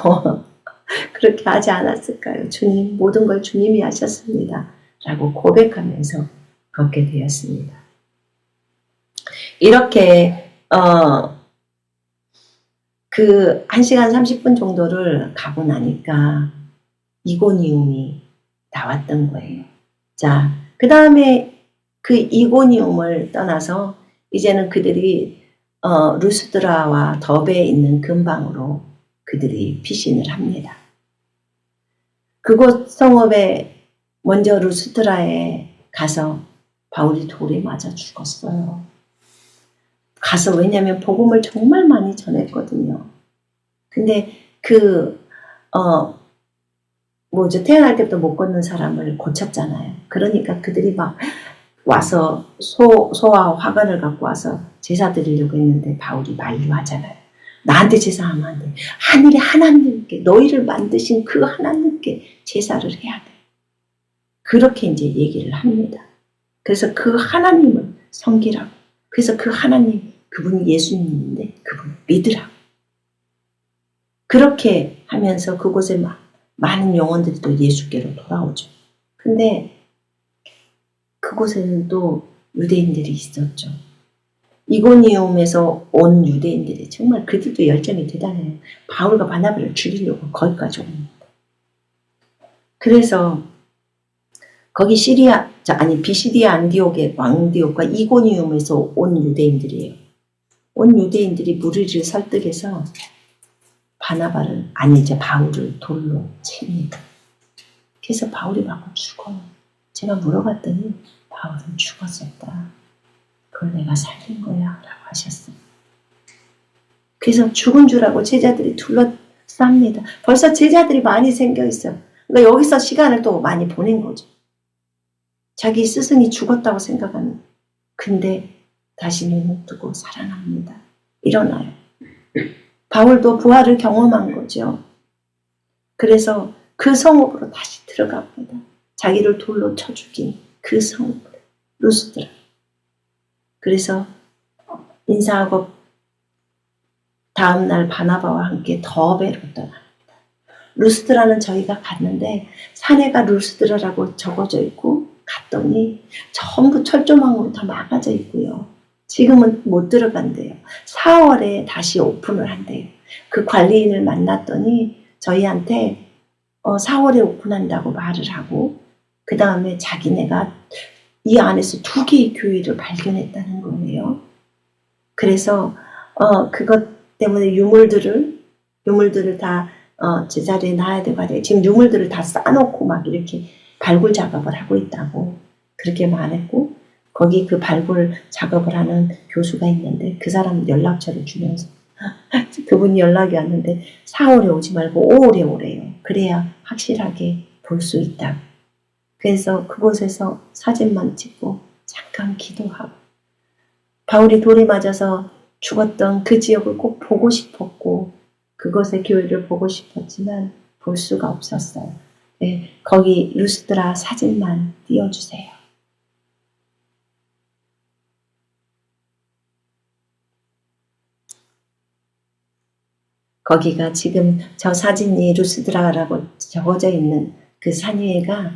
그렇게 하지 않았을까요? 주님 모든 걸 주님이 하셨습니다. 라고 고백하면서 걷게 되었습니다. 이렇게 그 1시간 30분 정도를 가고 나니까 이고니움이 나왔던 거예요. 자, 그 다음에 그 이고니움을 떠나서 이제는 그들이 루스드라와 더베에 있는 근방으로 그들이 피신을 합니다. 그곳 성읍에 먼저 루스드라에 가서 바울이 돌에 맞아 죽었어요. 가서 왜냐하면 복음을 정말 많이 전했거든요. 근데 태어날 때부터 못 걷는 사람을 고쳤잖아요. 그러니까 그들이 막 와서 소와 화관을 갖고 와서 제사 드리려고 했는데 바울이 만류하잖아요. 나한테 제사하면 안 돼. 하늘의 하나님께 너희를 만드신 그 하나님께 제사를 해야 돼. 그렇게 이제 얘기를 합니다. 그래서 그 하나님을 섬기라고. 그래서 그 하나님 그분이 예수님인데 그분을 믿으라고. 그렇게 하면서 그곳에 많은 영혼들이 또 예수께로 돌아오죠. 근데 그곳에는 또 유대인들이 있었죠. 이고니움에서 온 유대인들이 정말 그들도 열정이 대단해요. 바울과 바나바를 죽이려고 거기까지 옵니다. 그래서 거기 비시디아 안디옥의 왕디옥과 이고니움에서 온 유대인들이에요. 온 유대인들이 무리를 설득해서 바울을 돌로 칩니다. 그래서 바울이 막 죽어요. 제가 물어봤더니 바울은 죽었었다. 그걸 내가 살린 거야 라고 하셨어요. 그래서 죽은 줄 알고 제자들이 둘러쌉니다. 벌써 제자들이 많이 생겨 있어요. 그러니까 여기서 시간을 또 많이 보낸 거죠. 자기 스승이 죽었다고 생각하는. 근데 다시 눈을 뜨고 살아납니다. 일어나요. 바울도 부활을 경험한 거죠. 그래서 그 성읍으로 다시 들어갑니다. 자기를 돌로 쳐 죽인 그 성읍으로. 루스드라. 그래서 인사하고 다음날 바나바와 함께 더베로 떠납니다. 루스드라는 저희가 갔는데 산에가 루스드라라고 적어져 있고 갔더니 전부 철조망으로 다 막아져 있고요. 지금은 못 들어간대요. 4월에 다시 오픈을 한대요. 그 관리인을 만났더니 저희한테 4월에 오픈한다고 말을 하고 그 다음에 자기네가 이 안에서 2개의 교회를 발견했다는 거예요. 그래서 그것 때문에 유물들을 다 제자리에 놔야 되고 지금 유물들을 다 쌓아놓고 막 이렇게 발굴 작업을 하고 있다고 그렇게 말했고 거기 그 발굴 작업을 하는 교수가 있는데 그 사람 연락처를 주면서 그분이 연락이 왔는데 4월에 오지 말고 5월에 오래요. 그래야 확실하게 볼 수 있다. 그래서 그곳에서 사진만 찍고 잠깐 기도하고 바울이 돌에 맞아서 죽었던 그 지역을 꼭 보고 싶었고 그곳의 교회를 보고 싶었지만 볼 수가 없었어요. 네, 거기 루스드라 사진만 띄워주세요. 거기가 지금 저 사진이 루스드라라고 적어져 있는 그 산 위에가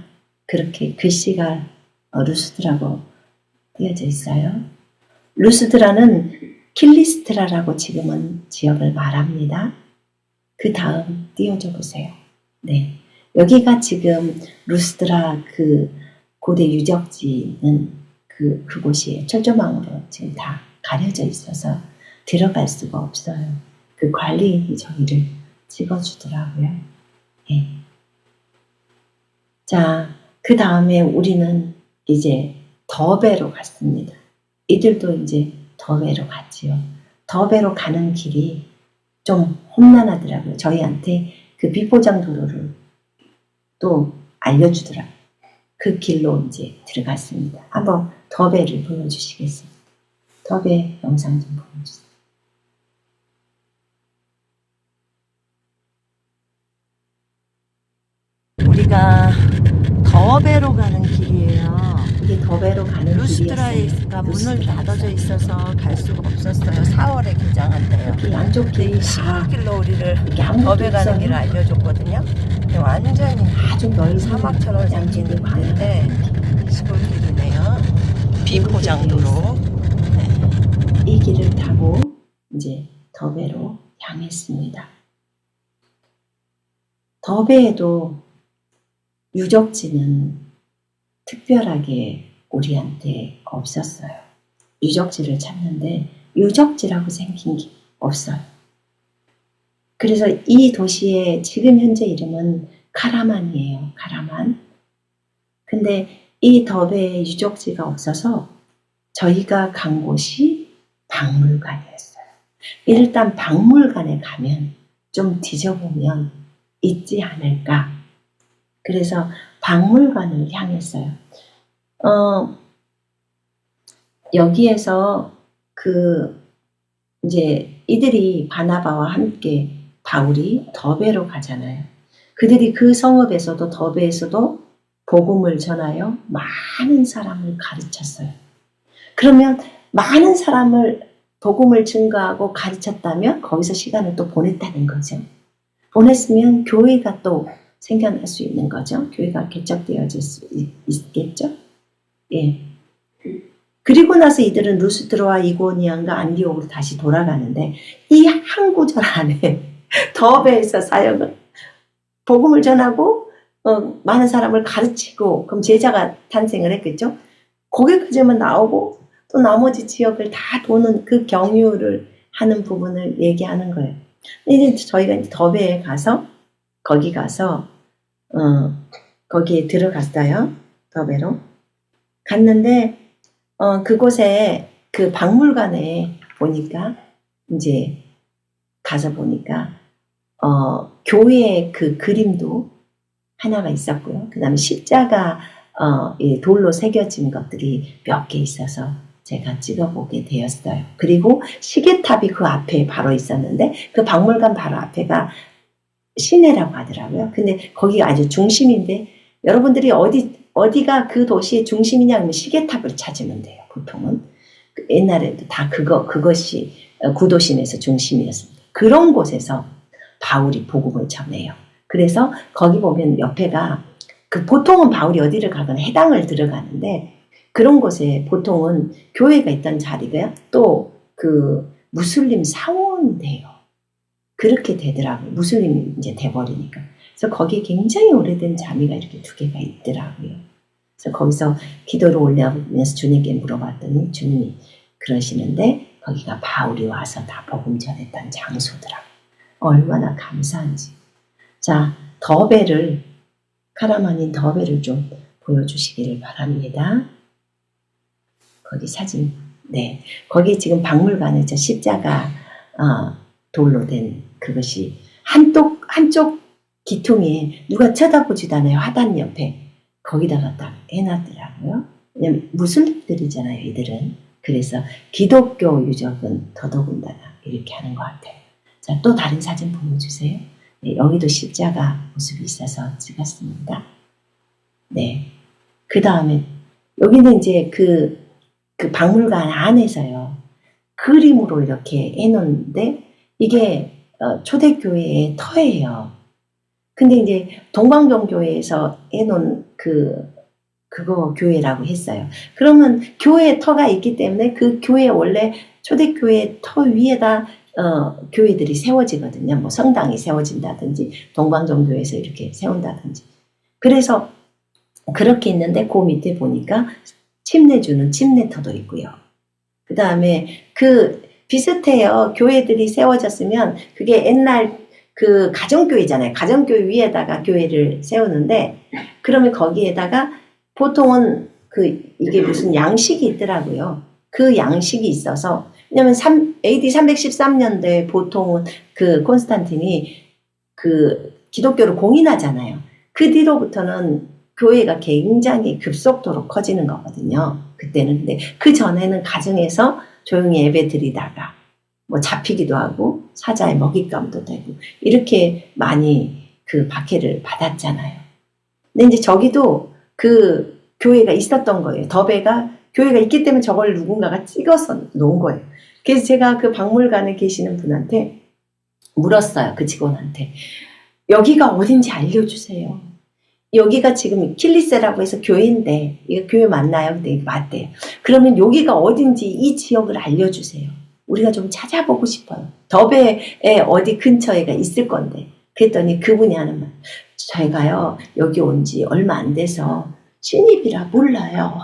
그렇게 글씨가 루스드라고 띄어져 있어요. 루스드라는 킬리스트라라고 지금은 지역을 말합니다. 그 다음 띄워줘 보세요. 네, 여기가 지금 루스드라 그 고대 유적지는 그곳이 철조망으로 지금 다 가려져 있어서 들어갈 수가 없어요. 그 관리인이 저희를 찍어주더라고요. 네. 자, 그 다음에 우리는 이제 더베로 갔습니다. 이들도 이제 더베로 갔지요. 더베로 가는 길이 좀 험난하더라고요. 저희한테 그 비포장 도로를 또 알려주더라고요. 그 길로 이제 들어갔습니다. 한번 더베를 보여주시겠습니다. 더베 영상 좀 보여주세요. 우리가 더베로 가는 길이에요. 이게 더베로 가는 루스드라가 길이었어요. 문을 닫아져 있어서 갈 수가 없었어요. 4월에 개장한대요. 이렇게 양쪽 길이 시골길로 우리를 이렇게 아무것도 더베 가는 없어요. 길을 알려줬거든요. 근데 완전히 아주 넓은 사막처럼 생긴 길인데 시골길이네요. 비포장도로. 네. 이 길을 타고 이제 더베로 향했습니다. 더베에도 유적지는 특별하게 우리한테 없었어요. 유적지를 찾는데 유적지라고 생긴 게 없어요. 그래서 이 도시의 지금 현재 이름은 카라만이에요. 카라만. 근데 이 더베에 유적지가 없어서 저희가 간 곳이 박물관이었어요. 일단 박물관에 가면 좀 뒤져보면 있지 않을까. 그래서 박물관을 향했어요. 여기에서 이제 이들이 바나바와 함께 바울이 더베로 가잖아요. 그들이 그 성읍에서도 더베에서도 복음을 전하여 많은 사람을 가르쳤어요. 그러면 많은 사람을 복음을 증거하고 가르쳤다면 거기서 시간을 또 보냈다는 거죠. 보냈으면 교회가 또 생겨날 수 있는 거죠. 교회가 개척되어질 수 있겠죠. 예. 그리고 나서 이들은 루스드라와 이고니안과 안디옥으로 다시 돌아가는데 이 한 구절 안에 더베에서 사역을 복음을 전하고 많은 사람을 가르치고 그럼 제자가 탄생을 했겠죠. 거기까지만 나오고 또 나머지 지역을 다 도는 그 경유를 하는 부분을 얘기하는 거예요. 이제 저희가 이제 더베에 가서 거기 가서 거기에 들어갔어요. 더베로 갔는데 그곳에 그 박물관에 보니까 이제 가서 보니까 교회의 그 그림도 하나가 있었고요. 그 다음에 십자가 돌로 새겨진 것들이 몇 개 있어서 제가 찍어보게 되었어요. 그리고 시계탑이 그 앞에 바로 있었는데 그 박물관 바로 앞에가 시내라고 하더라고요. 근데 거기가 아주 중심인데 여러분들이 어디가 그 도시의 중심이냐 하면 시계탑을 찾으면 돼요. 보통은 옛날에도 다 그것이 구도심에서 중심이었습니다. 그런 곳에서 바울이 복음을 전해요. 그래서 거기 보면 옆에가 보통은 바울이 어디를 가거나 해당을 들어가는데 그런 곳에 보통은 교회가 있던 자리가 또 그 무슬림 사원돼요. 그렇게 되더라고요. 무슬림이 이제 돼버리니까. 그래서 거기에 굉장히 오래된 자미가 이렇게 두 개가 있더라고요. 그래서 거기서 기도를 올려면서 주님께 물어봤더니 주님이 그러시는데 거기가 바울이 와서 다 복음 전했던 장소더라고요. 얼마나 감사한지. 자, 더베를, 카라만인 더베를 좀 보여주시기를 바랍니다. 거기 사진. 네. 거기 지금 박물관에 저 십자가, 돌로 된 그것이 한쪽 기퉁에 누가 쳐다보지도 않아요. 화단 옆에. 거기다가 딱 해놨더라고요. 왜냐면 무슬림들이잖아요, 이들은. 그래서 기독교 유적은 더더군다나 이렇게 하는 것 같아요. 자, 또 다른 사진 보여주세요. 네, 여기도 십자가 모습이 있어서 찍었습니다. 네. 그 다음에 여기는 이제 그 박물관 안에서요. 그림으로 이렇게 해놓는데 이게 초대교회의 터예요. 근데 이제 동방정교회에서 해놓은 그거 교회라고 했어요. 그러면 교회의 터가 있기 때문에 그 교회 원래 초대교회 터 위에다 교회들이 세워지거든요. 뭐 성당이 세워진다든지 동방정교회에서 이렇게 세운다든지. 그래서 그렇게 있는데 그 밑에 보니까 침례주는 침례터도 있고요. 그 다음에 비슷해요. 교회들이 세워졌으면 그게 옛날 그 가정교회잖아요. 가정교회 위에다가 교회를 세우는데 그러면 거기에다가 보통은 이게 무슨 양식이 있더라고요. 그 양식이 있어서 왜냐면 AD 313년도에 보통은 그 콘스탄틴이 기독교를 공인하잖아요. 그 뒤로부터는 교회가 굉장히 급속도로 커지는 거거든요. 그때는. 근데 그 전에는 가정에서 조용히 예배 드리다가 뭐 잡히기도 하고 사자의 먹잇감도 되고 이렇게 많이 박해를 받았잖아요. 근데 이제 저기도 그 교회가 있었던 거예요. 더베가 교회가 있기 때문에 저걸 누군가가 찍어서 놓은 거예요. 그래서 제가 그 박물관에 계시는 분한테 물었어요. 그 직원한테. 여기가 어딘지 알려주세요. 여기가 지금 킬리세라고 해서 교회인데 이거 교회 맞나요? 근데 이거 맞대요. 그러면 여기가 어딘지 이 지역을 알려주세요. 우리가 좀 찾아보고 싶어요. 더베에 어디 근처에가 있을 건데. 그랬더니 그분이 하는 말. 저희가요 여기 온 지 얼마 안 돼서 신입이라 몰라요.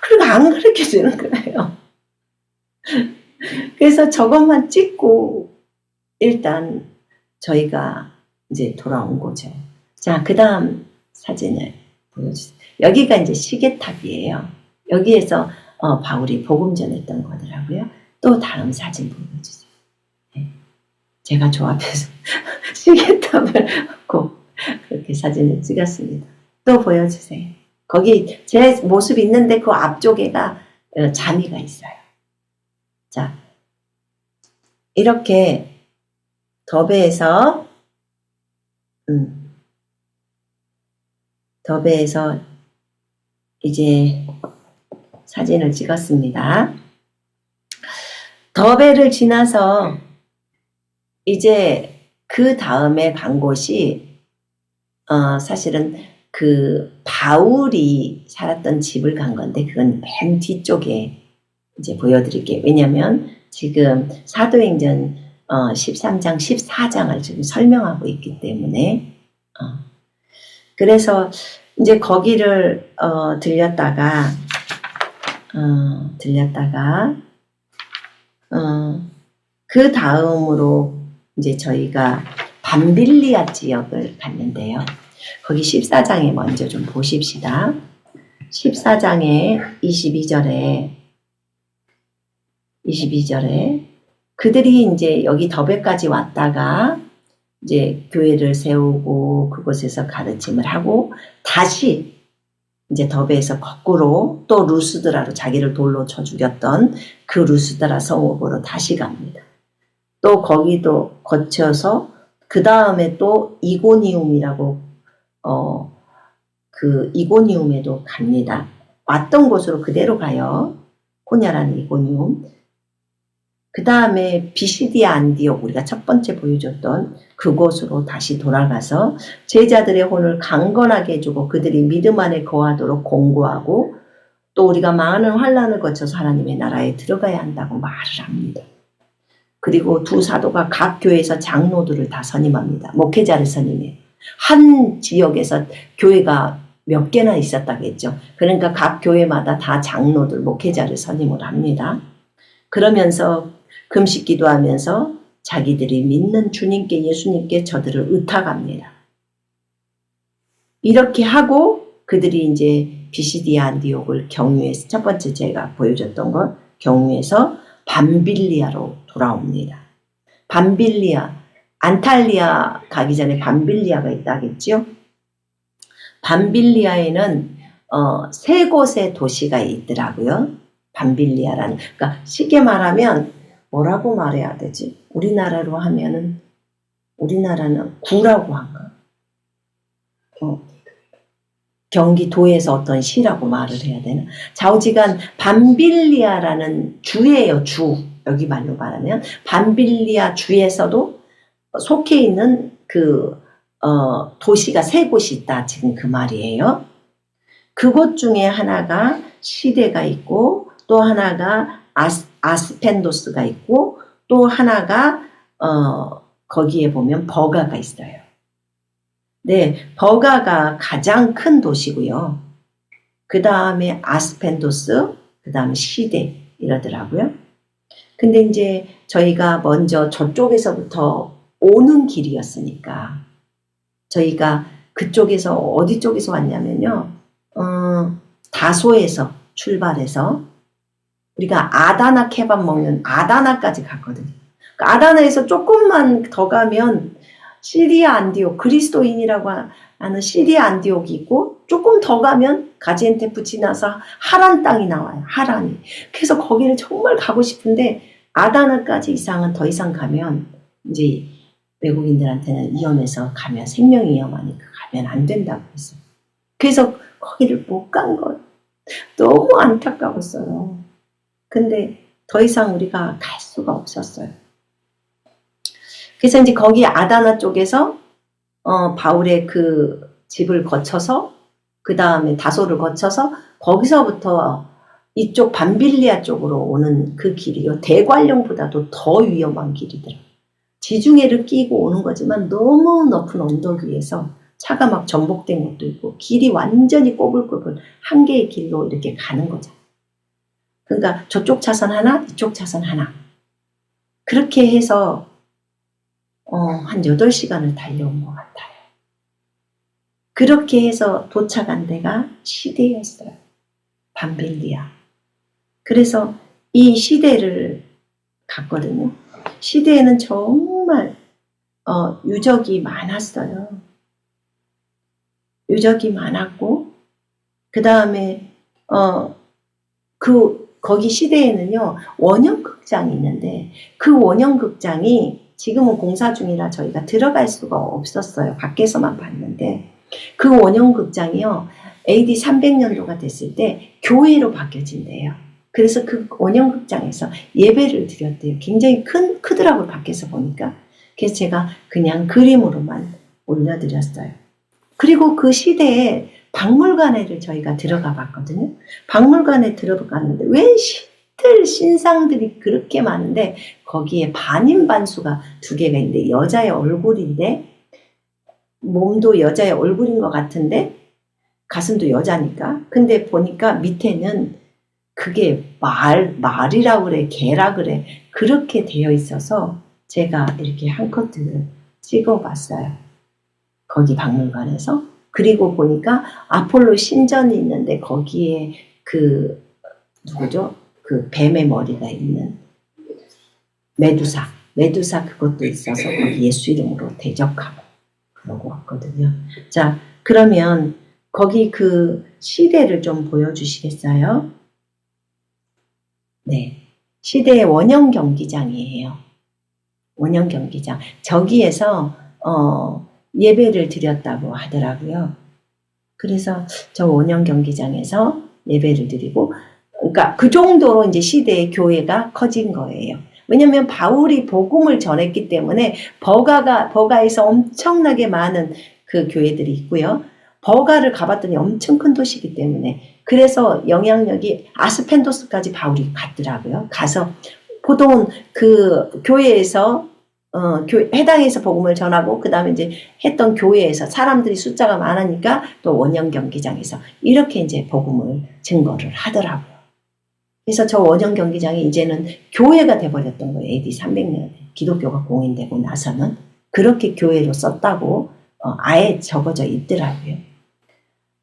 그러니까 안 가르쳐 주는 거예요. 그래서 저것만 찍고 일단 저희가 이제 돌아온 거죠. 자, 그 다음 사진을 보여주세요. 여기가 이제 시계탑이에요. 여기에서 바울이 복음 전했던 거더라고요. 또 다음 사진 보여주세요. 네. 제가 조합해서 시계탑을 꼭 그렇게 사진을 찍었습니다. 또 보여주세요. 거기 제 모습이 있는데 그 앞쪽에가 자미가 있어요. 자, 이렇게 더베에서 이제 사진을 찍었습니다. 더베를 지나서 이제 그 다음에 간 곳이 사실은 그 바울이 살았던 집을 간 건데 그건 맨 뒤쪽에 이제 보여드릴게요. 왜냐하면 지금 사도행전 13장, 14장을 지금 설명하고 있기 때문에 그래서 이제 거기를 들렸다가 그 다음으로 이제 저희가 밤빌리아 지역을 갔는데요. 거기 14장에 먼저 좀 보십시다. 14장에 22절에 그들이 이제 여기 더베까지 왔다가 이제 교회를 세우고 그곳에서 가르침을 하고 다시 이제 더베에서 거꾸로 또 루스드라로 자기를 돌로 쳐 죽였던 그 루스드라 성읍으로 다시 갑니다. 또 거기도 거쳐서 그 다음에 또 이고니움이라고 그 이고니움에도 갑니다. 왔던 곳으로 그대로 가요. 코냐라는 이고니움. 그 다음에 비시디아 안디옥 우리가 첫 번째 보여줬던 그곳으로 다시 돌아가서 제자들의 혼을 강건하게 해주고 그들이 믿음 안에 거하도록 공고하고 또 우리가 많은 환난을 거쳐서 하나님의 나라에 들어가야 한다고 말을 합니다. 그리고 두 사도가 각 교회에서 장로들을 다 선임합니다. 목회자를 선임해요. 한 지역에서 교회가 몇 개나 있었다겠죠. 그러니까 각 교회마다 다 장로들, 목회자를 선임을 합니다. 그러면서 금식 기도하면서 자기들이 믿는 주님께, 예수님께 저들을 의탁합니다. 이렇게 하고 그들이 이제 비시디아 안디옥을 경유해서, 첫 번째 제가 보여줬던 건 경유해서 밤빌리아로 돌아옵니다. 밤빌리아, 안탈리아 가기 전에 밤빌리아가 있다겠죠. 밤빌리아에는 세 곳의 도시가 있더라고요. 밤빌리아라는, 그러니까 쉽게 말하면 뭐라고 말해야 되지? 우리나라로 하면은, 우리나라는 구라고 한가? 경기도에서 어떤 시라고 말을 해야 되나? 좌우지간 밤빌리아라는 주예요, 주. 여기 말로 말하면 밤빌리아 주에서도 속해 있는 도시가 세 곳이 있다. 지금 그 말이에요. 그곳 중에 하나가 시대가 있고, 또 하나가 아스펜도스가 있고, 또 하나가 거기에 보면 버가가 있어요. 네, 버가가 가장 큰 도시고요. 그 다음에 아스펜도스, 그 다음에 시대 이러더라고요. 근데 이제 저희가 먼저 저쪽에서부터 오는 길이었으니까 저희가 그쪽에서 어디 쪽에서 왔냐면요. 다소에서 출발해서 우리가 아다나 케밥 먹는 아다나까지 갔거든요. 그러니까 아다나에서 조금만 더 가면 시리아 안디옥, 그리스도인이라고 하는 시리아 안디옥이 있고, 조금 더 가면 가지엔테프 지나서 하란 땅이 나와요. 하란이. 그래서 거기를 정말 가고 싶은데 아다나까지 이상은 더 이상 가면 이제 외국인들한테는 위험해서 가면 생명이 위험하니까 가면 안 된다고 했어요. 그래서 거기를 못 간 거예요. 너무 안타까웠어요. 근데 더 이상 우리가 갈 수가 없었어요. 그래서 이제 거기 아다나 쪽에서 바울의 그 집을 거쳐서 그 다음에 다소를 거쳐서 거기서부터 이쪽 밤빌리아 쪽으로 오는 그 길이요. 대관령보다도 더 위험한 길이더라고요. 지중해를 끼고 오는 거지만 너무 높은 언덕 위에서 차가 막 전복된 것도 있고 길이 완전히 꼬불꼬불 한 개의 길로 이렇게 가는 거죠. 그러니까 저쪽 차선 하나, 이쪽 차선 하나. 그렇게 해서 한 8시간을 달려온 것 같아요. 그렇게 해서 도착한 데가 시대였어요. 밤빌리아. 그래서 이 시대를 갔거든요. 시대에는 정말 유적이 많았어요. 유적이 많았고 그 다음에 거기 시대에는요 원형극장이 있는데 그 원형극장이 지금은 공사 중이라 저희가 들어갈 수가 없었어요. 밖에서만 봤는데 그 원형극장이요 AD 300년도가 됐을 때 교회로 바뀌어진대요. 그래서 그 원형극장에서 예배를 드렸대요. 굉장히 크더라고요. 밖에서 보니까. 그래서 제가 그냥 그림으로만 올려드렸어요. 그리고 그 시대에 박물관에를 저희가 들어가 봤거든요. 박물관에 들어갔는데 왜 신상들이 그렇게 많은데 거기에 반인반수가 2개가 있는데 여자의 얼굴인데 몸도 여자의 얼굴인 것 같은데 가슴도 여자니까. 근데 보니까 밑에는 그게 말이라 그래, 개라 그래. 그렇게 되어 있어서 제가 이렇게 한 커트를 찍어봤어요. 거기 박물관에서. 그리고 보니까 아폴로 신전이 있는데 거기에 누구죠? 그 뱀의 머리가 있는 메두사 그것도 있어서 거기 예수 이름으로 대적하고 그러고 왔거든요. 자, 그러면 거기 그 시대를 좀 보여주시겠어요? 네, 시대의 원형 경기장이에요. 원형 경기장. 저기에서 예배를 드렸다고 하더라고요. 그래서 저 원형 경기장에서 예배를 드리고, 그러니까 그 정도로 이제 시대의 교회가 커진 거예요. 왜냐하면 바울이 복음을 전했기 때문에 버가에서 엄청나게 많은 그 교회들이 있고요. 버가를 가봤더니 엄청 큰 도시이기 때문에 그래서 영향력이 아스펜도스까지 바울이 갔더라고요. 가서 보통은 그 교회에서 해당에서 복음을 전하고 그 다음에 이제 했던 교회에서 사람들이 숫자가 많으니까 또 원형 경기장에서 이렇게 이제 복음을 증거를 하더라고요. 그래서 저 원형 경기장이 이제는 교회가 돼버렸던 거예요. AD 300년에 기독교가 공인되고 나서는 그렇게 교회로 썼다고 아예 적어져 있더라고요.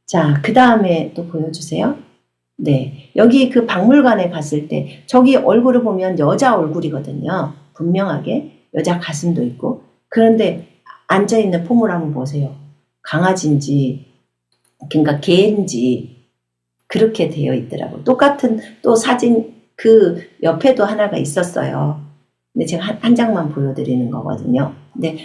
자, 그 다음에 또 보여주세요. 네, 여기 그 박물관에 갔을 때 저기 얼굴을 보면 여자 얼굴이거든요. 분명하게 여자 가슴도 있고 그런데 앉아있는 포물 한번 보세요. 강아지인지 그러니까 개인지 그렇게 되어 있더라고요. 똑같은 또 사진 그 옆에도 하나가 있었어요. 근데 제가 한 장만 보여드리는 거거든요. 근데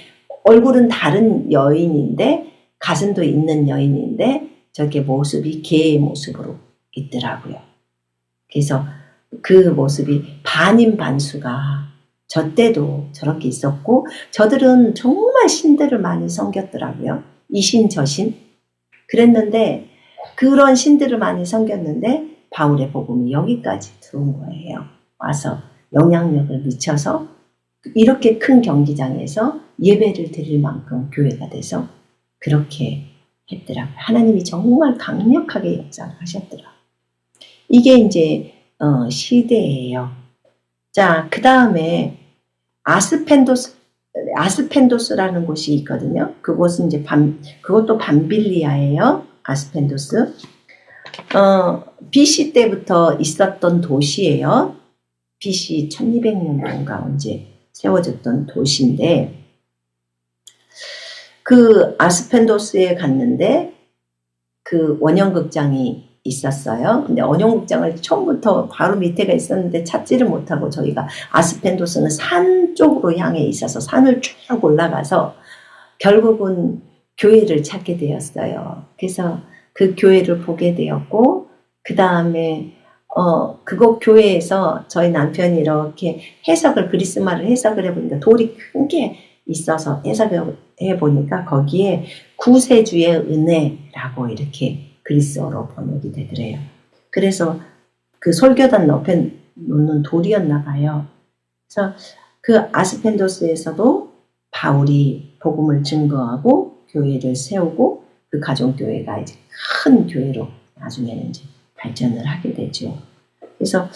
얼굴은 다른 여인인데 가슴도 있는 여인인데 저렇게 모습이 개의 모습으로 있더라고요. 그래서 그 모습이 반인반수가 저 때도 저렇게 있었고 저들은 정말 신들을 많이 섬겼더라고요. 이 신 저 신. 그랬는데 그런 신들을 많이 섬겼는데 바울의 복음이 여기까지 들어온 거예요. 와서 영향력을 미쳐서 이렇게 큰 경기장에서 예배를 드릴 만큼 교회가 돼서 그렇게 했더라고요. 하나님이 정말 강력하게 역사하셨더라고요. 이게 이제 시대예요. 자, 그 다음에 아스펜도스라는 곳이 있거든요. 그곳은 이제 그것도 밤빌리아예요. 아스펜도스. BC 때부터 있었던 도시예요. BC 1200년도인가 언제 세워졌던 도시인데 그 아스펜도스에 갔는데 그 원형극장이 있었어요. 근데 원형극장을 처음부터 바로 밑에가 있었는데 찾지를 못하고 저희가 아스펜도스는 산 쪽으로 향해 있어서 산을 쭉 올라가서 결국은 교회를 찾게 되었어요. 그래서 그 교회를 보게 되었고 그 다음에 그곳 교회에서 저희 남편이 이렇게 그리스말을 해석을 해보니까 돌이 큰 게 있어서 해석을 해보니까 거기에 구세주의 은혜라고 이렇게 그리스어로 번역이 되더래요. 그래서 그 설교단 옆에 놓는 돌이었나 봐요. 그래서 그 아스펜도스에서도 바울이 복음을 증거하고 교회를 세우고 그 가정교회가 이제 큰 교회로 나중에는 이제 발전을 하게 되죠. 그래서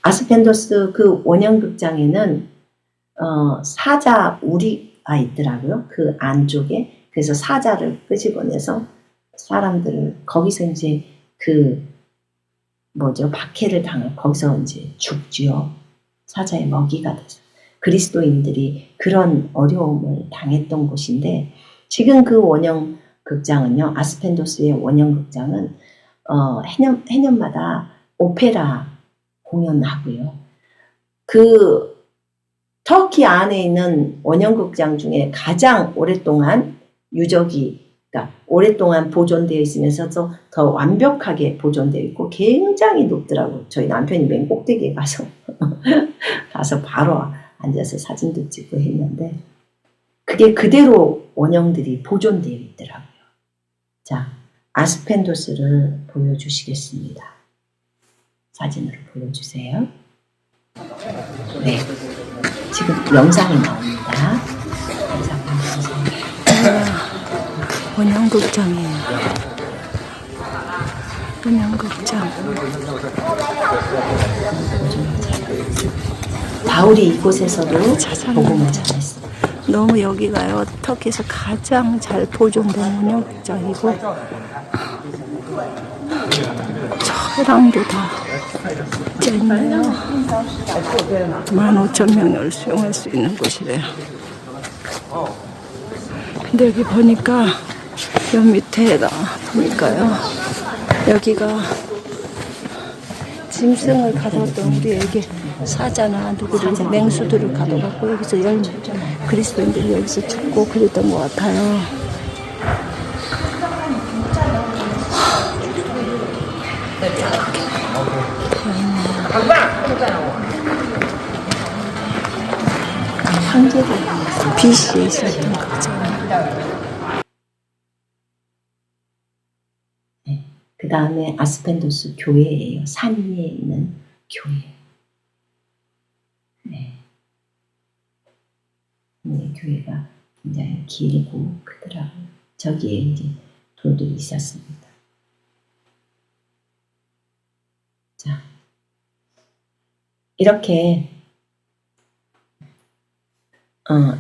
아스펜도스 그 원형극장에는 사자 우리가 있더라고요. 그 안쪽에. 그래서 사자를 끄집어내서 사람들을 거기서 이제 박해를 당하고 거기서 이제 죽지요. 사자의 먹이가 돼서. 그리스도인들이 그런 어려움을 당했던 곳인데 지금 그 원형 극장은요. 아스펜도스의 원형 극장은 해년마다 오페라 공연하고요. 그 터키 안에 있는 원형 극장 중에 가장 오랫동안 그러니까 오랫동안 보존되어 있으면서도 더 완벽하게 보존되어 있고 굉장히 높더라고요. 저희 남편이 맨 꼭대기에 가서 바로 앉아서 사진도 찍고 했는데 그게 그대로 원형들이 보존되어 있더라고요. 자, 아스펜도스를 보여주시겠습니다. 사진으로 보여주세요. 네, 지금 영상이 나옵니다. 영상 보여주세요. 원형극장이에요. 원형극장. 바울이 이곳에서도 복음을 전했어요. 너무 여기가요. 터키에서 가장 잘 보존된 원형극장이고 차량도 다 있네요. 15,000명을 수용할 수 있는 곳이래요. 근데 여기 보니까 여 밑에가 보니까요. 여기가 짐승을 가뒀던 우리에게 사자나 누구를 맹수들을 가둬갖고 여기서 그리스도인들이 여기서 죽고 그랬던 것 같아요. 황제가 BC에 있었던 거죠. 그 다음에 아스펜도스 교회예요. 산 위에 있는 교회. 네. 네, 교회가 굉장히 길고 크더라고요. 저기에 이제 돌들이 있었습니다. 자, 이렇게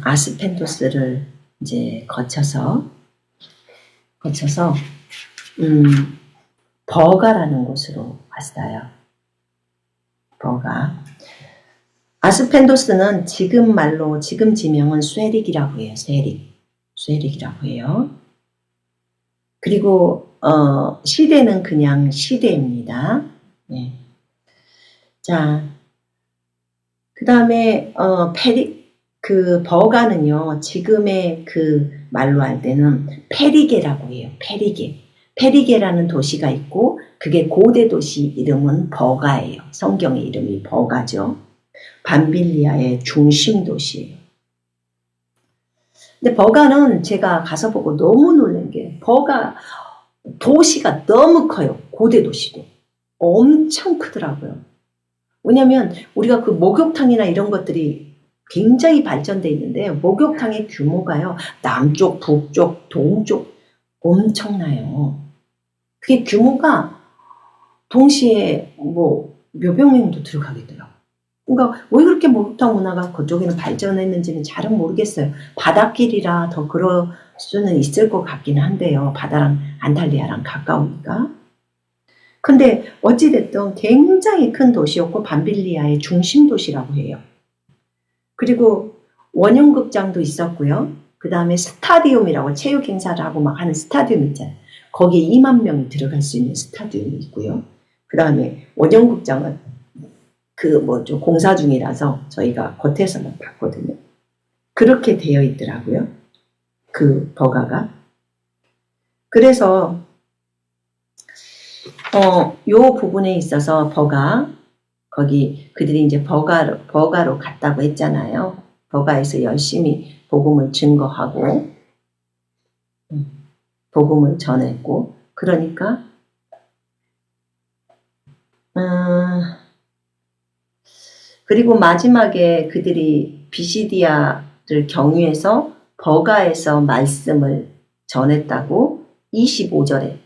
아스펜도스를 이제 거쳐서 버가라는 곳으로 왔어요. 버가. 아스펜도스는 지금 말로 지금 지명은 쇠릭이라고 해요. 쇠릭이라고 해요. 그리고 시대는 그냥 시대입니다. 네. 자, 그 다음에 그 버가는요, 지금의 그 말로 할 때는 페리게라고 해요. 페리게라는 도시가 있고, 그게 고대 도시 이름은 버가예요. 성경의 이름이 버가죠. 밤빌리아의 중심 도시예요. 근데 버가는 제가 가서 보고 너무 놀란 게, 버가 도시가 너무 커요. 고대 도시도. 엄청 크더라고요. 왜냐면 우리가 그 목욕탕이나 이런 것들이 굉장히 발전되어 있는데, 목욕탕의 규모가요, 남쪽, 북쪽, 동쪽 엄청나요. 그게 규모가 동시에 뭐 몇백 명도 들어가겠더라고요. 그러니까 왜 그렇게 목욕탕 문화가 그쪽에는 발전했는지는 잘은 모르겠어요. 바닷길이라 더 그럴 수는 있을 것 같기는 한데요. 바다랑 안탈리아랑 가까우니까. 근데 어찌됐든 굉장히 큰 도시였고, 밤빌리아의 중심 도시라고 해요. 그리고 원형극장도 있었고요. 그 다음에 스타디움이라고 체육 행사를 하고 막 하는 스타디움 있잖아요. 거기에 2만 명이 들어갈 수 있는 스타디움이 있고요. 그 다음에 원형극장은 좀 공사 중이라서 저희가 겉에서만 봤거든요. 그렇게 되어 있더라고요. 그 버가가. 그래서 요 부분에 있어서 거기 그들이 이제 버가로 갔다고 했잖아요. 버가에서 열심히 복음을 증거하고 복음을 전했고, 그러니까 그리고 마지막에 그들이 비시디아를 경유해서 버가에서 말씀을 전했다고 25절에,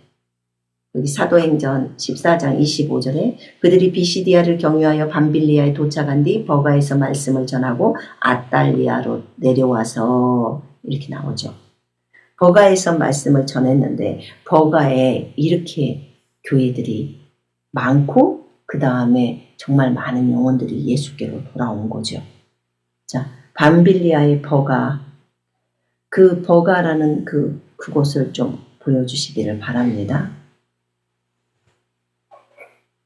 여기 사도행전 14장 25절에 그들이 비시디아를 경유하여 밤빌리아에 도착한 뒤 버가에서 말씀을 전하고 아탈리아로 내려와서, 이렇게 나오죠. 버가에서 말씀을 전했는데, 버가에 이렇게 교회들이 많고, 그 다음에 정말 많은 영혼들이 예수께로 돌아온 거죠. 자, 밤빌리아의 버가, 그 버가라는 그곳을 좀 보여주시기를 바랍니다.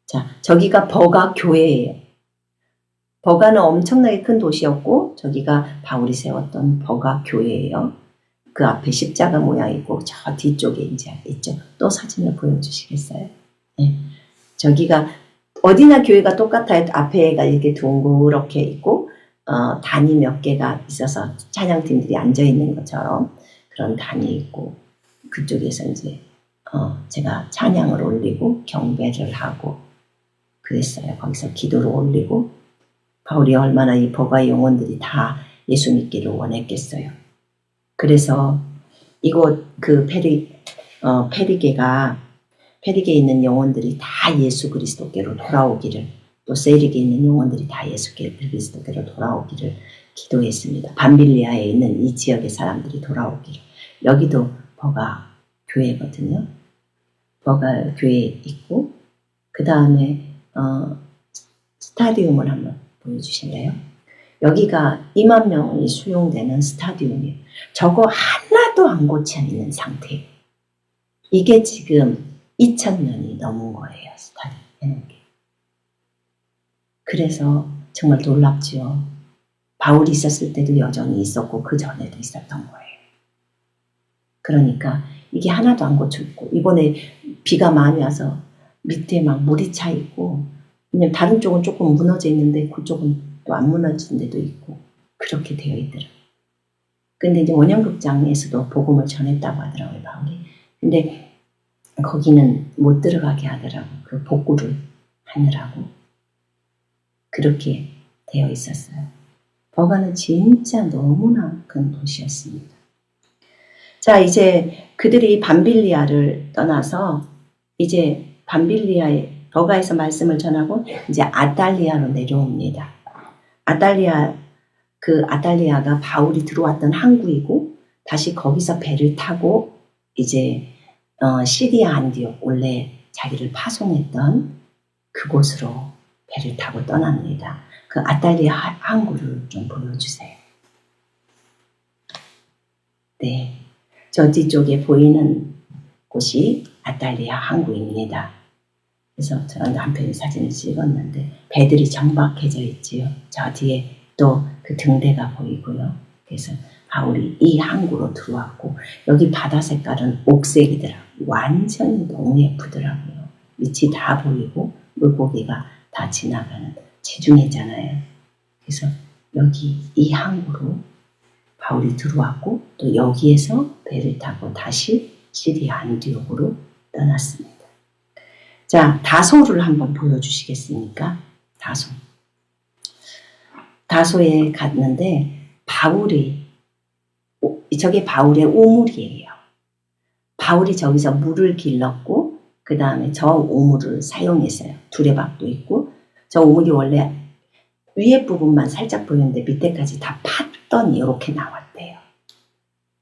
자, 저기가 버가 교회예요. 버가는 엄청나게 큰 도시였고, 저기가 바울이 세웠던 버가 교회예요. 그 앞에 십자가 모양이고, 저 뒤쪽에 이제 있죠. 또 사진을 보여주시겠어요? 네. 저기가 어디나 교회가 똑같아요. 앞에가 이렇게 둥그렇게 있고, 단이 몇 개가 있어서 찬양팀들이 앉아있는 것처럼 그런 단이 있고, 그쪽에서 이제 제가 찬양을 올리고 경배를 하고 그랬어요. 거기서 기도를 올리고, 바울이 얼마나 이 버가 영혼들이 다 예수 믿기를 원했겠어요. 그래서 이곳 페리게에 있는 영혼들이 다 예수 그리스도께로 돌아오기를, 또 세리게 있는 영혼들이 다 예수 그리스도께로 돌아오기를 기도했습니다. 밤빌리아에 있는 이 지역의 사람들이 돌아오기를. 여기도 버가 교회거든요. 버가 교회에 있고, 그 다음에 스타디움을 한번 보여주실래요? 여기가 2만 명이 수용되는 스타디움이에요. 저거 하나도 안 고쳐 있는 상태예요. 이게 지금 2000년이 넘은 거예요. 스타디움. 그래서 정말 놀랍지요. 바울이 있었을 때도 여전히 있었고, 그 전에도 있었던 거예요. 그러니까 이게 하나도 안 고쳐 있고, 이번에 비가 많이 와서 밑에 막 물이 차 있고, 그냥 다른 쪽은 조금 무너져 있는데 그쪽은 또 안 무너진 데도 있고, 그렇게 되어 있더라고요. 근데 이제 원형극장에서도 복음을 전했다고 하더라고요, 바울이. 근데 거기는 못 들어가게 하더라고. 그 복구를 하느라고. 그렇게 되어 있었어요. 버가는 진짜 너무나 큰 도시였습니다. 자, 이제 그들이 밤빌리아를 떠나서 이제 밤빌리아에 버가에서 말씀을 전하고 이제 아달리아로 내려옵니다. 아달리아가 바울이 들어왔던 항구이고 다시 거기서 배를 타고 이제 시리아 안디옥 원래 자기를 파송했던 그곳으로 배를 타고 떠납니다. 그 아달리아 항구를 좀 보여주세요. 네, 저 뒤쪽에 보이는 곳이 아달리아 항구입니다. 그래서 저는 남편이 사진을 찍었는데 배들이 정박해져 있지요. 저 뒤에 또 그 등대가 보이고요. 그래서 바울이 이 항구로 들어왔고 여기 바다 색깔은 옥색이더라고요. 완전히 너무 예쁘더라고요. 밑이 다 보이고 물고기가 다 지나가는 지중해잖아요. 그래서 여기 이 항구로 바울이 들어왔고 또 여기에서 배를 타고 다시 시리아 안디옥으로 떠났습니다. 자, 다소를 한번 보여주시겠습니까? 다소에 갔는데 저게 바울의 우물이에요. 바울이 저기서 물을 길렀고 그 다음에 저 우물을 사용했어요. 두레박도 있고 저 우물이 원래 위에 부분만 살짝 보이는데 밑에까지 다 팠더니 이렇게 나왔대요.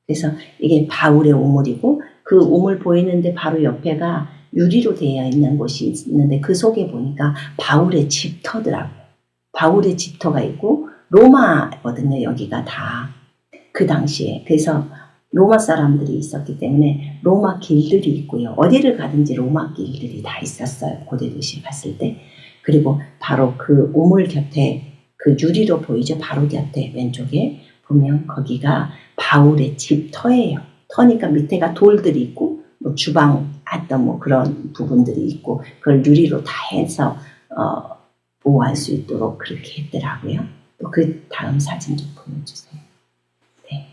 그래서 이게 바울의 우물이고 그 우물 보이는데 바로 옆에가 유리로 되어 있는 곳이 있는데 그 속에 보니까 바울의 집터더라고요. 바울의 집터가 있고 로마거든요. 여기가 다 그 당시에. 그래서 로마 사람들이 있었기 때문에 로마 길들이 있고요. 어디를 가든지 로마 길들이 다 있었어요. 고대 도시에 갔을 때. 그리고 바로 그 우물 곁에 그 유리로 보이죠. 바로 곁에 왼쪽에 보면 거기가 바울의 집터예요. 터니까 밑에가 돌들이 있고 뭐 주방 했던 뭐 그런 부분들이 있고 그걸 유리로 다 해서 보호할 수 있도록 그렇게 했더라고요. 또 그 다음 사진 좀 보여주세요. 네.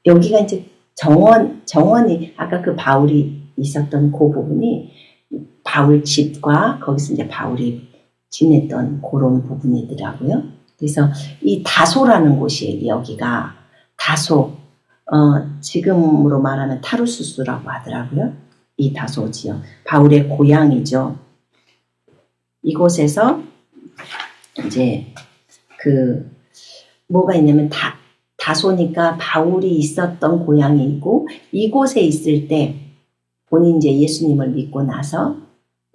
여기가 이제 정원이 아까 그 바울이 있었던 그 부분이 바울 집과 거기서 이제 바울이 지냈던 그런 부분이더라고요. 그래서 이 다소라는 곳이 여기가 다소 지금으로 말하면 타르수스라고 하더라고요. 이 다소 지역 바울의 고향이죠. 이곳에서 이제 뭐가 있냐면 다소니까 바울이 있었던 고향이고 이곳에 있을 때 본인이 이제 예수님을 믿고 나서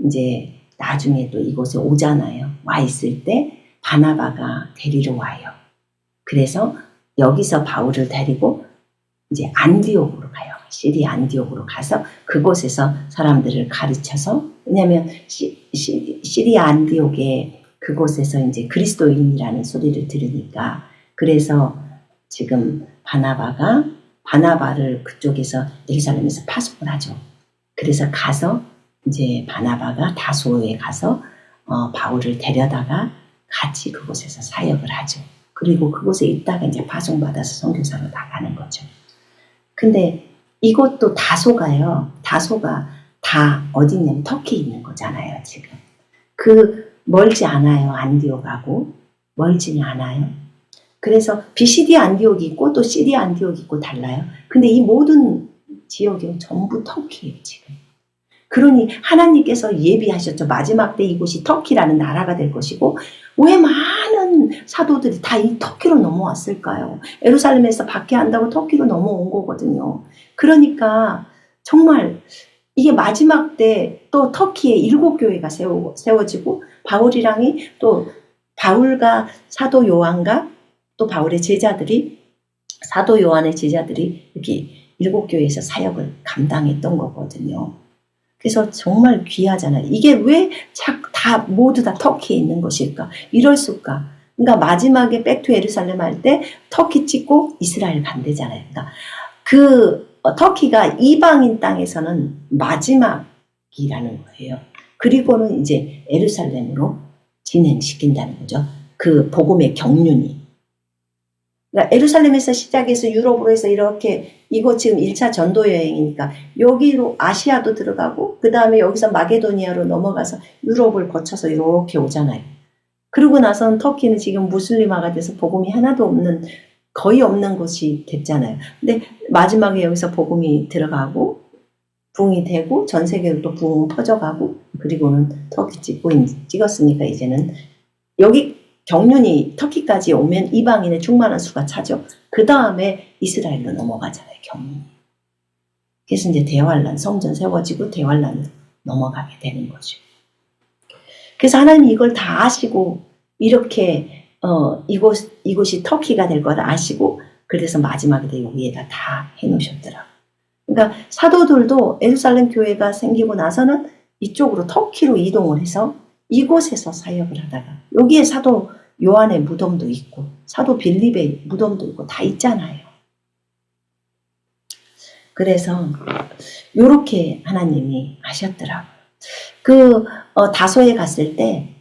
이제 나중에 또 이곳에 오잖아요. 와 있을 때 바나바가 데리러 와요. 그래서 여기서 바울을 데리고 이제 안디옥으로 가요. 시리아 안디옥으로 가서 그곳에서 사람들을 가르쳐서 왜냐하면 시리아 안디옥에 그곳에서 이제 그리스도인이라는 소리를 들으니까 그래서 지금 바나바를 그쪽에서 예루살렘에서 파송을 하죠. 그래서 가서 이제 바나바가 다소에 가서 바울을 데려다가 같이 그곳에서 사역을 하죠. 그리고 그곳에 있다가 이제 파송받아서 선교사로 나가는 거죠. 근데 이것도 다소가 다 어디냐면 터키에 있는 거잖아요, 지금. 멀지 않아요, 안디옥하고. 멀지는 않아요. 그래서 비시디아 안디옥이 있고 또 시리아 안디옥이 있고 달라요. 근데 이 모든 지역이 전부 터키예요, 지금. 그러니 하나님께서 예비하셨죠. 마지막 때 이곳이 터키라는 나라가 될 것이고 왜 많은 사도들이 다 이 터키로 넘어왔을까요? 예루살렘에서 박해한다고 터키로 넘어온 거거든요. 그러니까 정말 이게 마지막 때 또 터키에 7교회가 세워지고 바울이랑이 또 바울과 사도 요한과 또 바울의 제자들이 사도 요한의 제자들이 여기 7교회에서 사역을 감당했던 거거든요. 그래서 정말 귀하잖아요. 이게 왜 모두 다 터키에 있는 것일까? 이럴 수가. 그러니까 마지막에 백투 예루살렘 할 때 터키 찍고 이스라엘 반대잖아요. 그러니까 터키가 이방인 땅에서는 마지막이라는 거예요. 그리고는 이제 예루살렘으로 진행시킨다는 거죠. 그 복음의 경륜이. 그러니까 예루살렘에서 시작해서 유럽으로 해서 이렇게 이거 지금 1차 전도 여행이니까 여기로 아시아도 들어가고 그 다음에 여기서 마게도니아로 넘어가서 유럽을 거쳐서 이렇게 오잖아요. 그러고 나선 터키는 지금 무슬림화가 돼서 복음이 하나도 없는 거의 없는 곳이 됐잖아요. 근데 마지막에 여기서 복음이 들어가고 부흥이 되고 전 세계로 또 부흥 퍼져가고 그리고는 터키 찍었으니까 이제는 여기 경륜이 터키까지 오면 이방인의 충만한 수가 차죠. 그 다음에 이스라엘로 넘어가잖아요. 경륜이. 그래서 이제 대환란 성전 세워지고 대환란으로 넘어가게 되는 거죠. 그래서 하나님이 이걸 다 아시고 이렇게 이곳이 터키가 될 거다 아시고 그래서 마지막에 여기에다 다 해놓으셨더라고요. 그러니까 사도들도 예루살렘 교회가 생기고 나서는 이쪽으로 터키로 이동을 해서 이곳에서 사역을 하다가 여기에 사도 요한의 무덤도 있고 사도 빌립의 무덤도 있고 다 있잖아요. 그래서 이렇게 하나님이 하셨더라고요. 다소에 갔을 때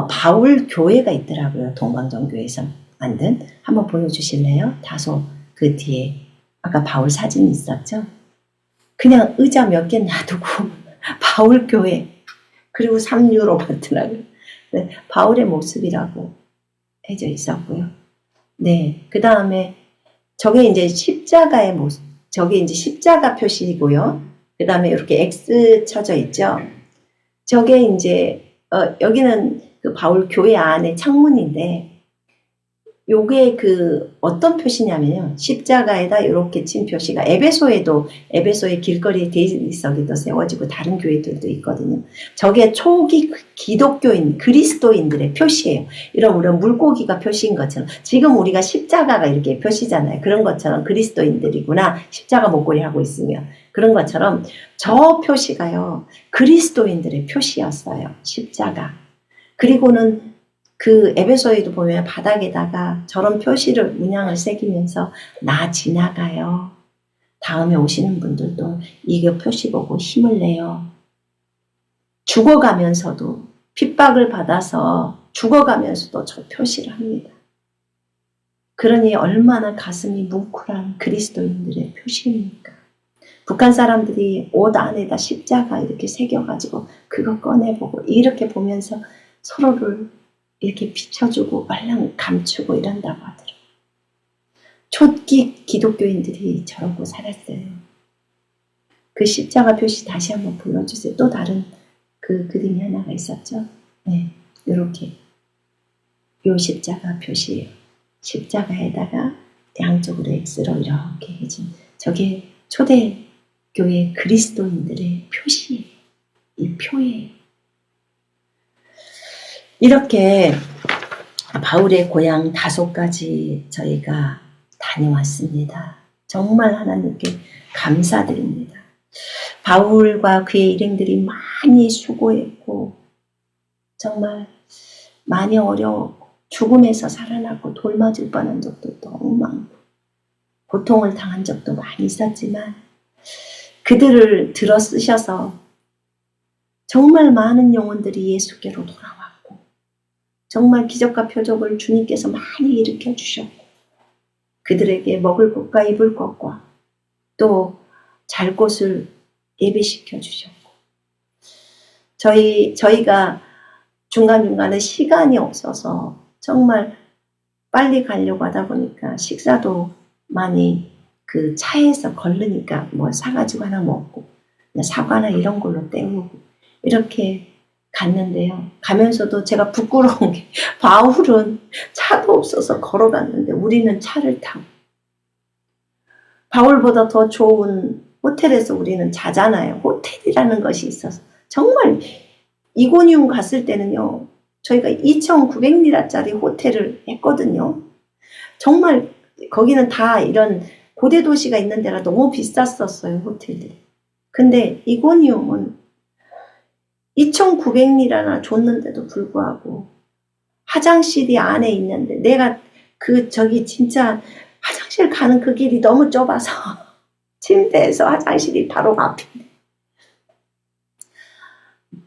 바울 교회가 있더라고요. 동방정교에서 만든. 한번 보여주실래요? 다소 그 뒤에 아까 바울 사진 있었죠? 그냥 의자 몇 개 놔두고 바울 교회 그리고 3유로 받더라고요. 네, 바울의 모습이라고 해져 있었고요. 네, 그 다음에 저게 이제 십자가의 모습, 저게 이제 십자가 표시이고요. 그 다음에 이렇게 X 쳐져 있죠. 저게 이제 여기는 그 바울 교회 안에 창문인데 요게 그 어떤 표시냐면요. 십자가에다 이렇게 친 표시가 에베소의 길거리 대리석이 또 세워지고 다른 교회들도 있거든요. 저게 초기 기독교인 그리스도인들의 표시예요. 이런 물고기가 표시인 것처럼 지금 우리가 십자가가 이렇게 표시잖아요. 그런 것처럼 그리스도인들이구나. 십자가 목걸이 하고 있으면 그런 것처럼 저 표시가요. 그리스도인들의 표시였어요. 십자가. 그리고는 그 에베소에도 보면 바닥에다가 저런 표시를 문양을 새기면서 나 지나가요. 다음에 오시는 분들도 이거 표시 보고 힘을 내요. 죽어가면서도 핍박을 받아서 죽어가면서도 저 표시를 합니다. 그러니 얼마나 가슴이 뭉클한 그리스도인들의 표시입니까? 북한 사람들이 옷 안에다 십자가 이렇게 새겨가지고 그거 꺼내보고 이렇게 보면서 서로를 이렇게 비춰주고 말랑 감추고 이런다고 하더라고요. 초기 기독교인들이 저러고 살았어요. 그 십자가 표시 다시 한번 보여주세요. 또 다른 그 그림이 하나가 있었죠. 네, 이렇게 요 십자가 표시예요. 십자가에다가 양쪽으로 X로 이렇게 해준 저게 초대교회 그리스도인들의 표시예요. 이 표예요. 이렇게 바울의 고향 다소까지 저희가 다녀왔습니다. 정말 하나님께 감사드립니다. 바울과 그의 일행들이 많이 수고했고 정말 많이 어려웠고 죽음에서 살아나고 돌맞을 뻔한 적도 너무 많고 고통을 당한 적도 많이 있었지만 그들을 들어 쓰셔서 정말 많은 영혼들이 예수께로 돌아왔고 정말 기적과 표적을 주님께서 많이 일으켜 주셨고 그들에게 먹을 것과 입을 것과 또 잘 곳을 예비시켜 주셨고 저희가 중간중간에 시간이 없어서 정말 빨리 가려고 하다 보니까 식사도 많이 그 차에서 걸르니까 뭐 사가지고 하나 먹고 그냥 사과나 이런 걸로 때우고 이렇게 갔는데요. 가면서도 제가 부끄러운 게 바울은 차도 없어서 걸어갔는데 우리는 차를 타고 바울보다 더 좋은 호텔에서 우리는 자잖아요. 호텔이라는 것이 있어서 정말 이고니움 갔을 때는요. 저희가 2,900리라짜리 호텔을 했거든요. 정말 거기는 다 이런 고대 도시가 있는 데라 너무 비쌌었어요. 호텔들이. 근데 이고니움은 2,900리라나 줬는데도 불구하고 화장실이 안에 있는데 내가 저기 진짜 화장실 가는 그 길이 너무 좁아서 침대에서 화장실이 바로 앞인데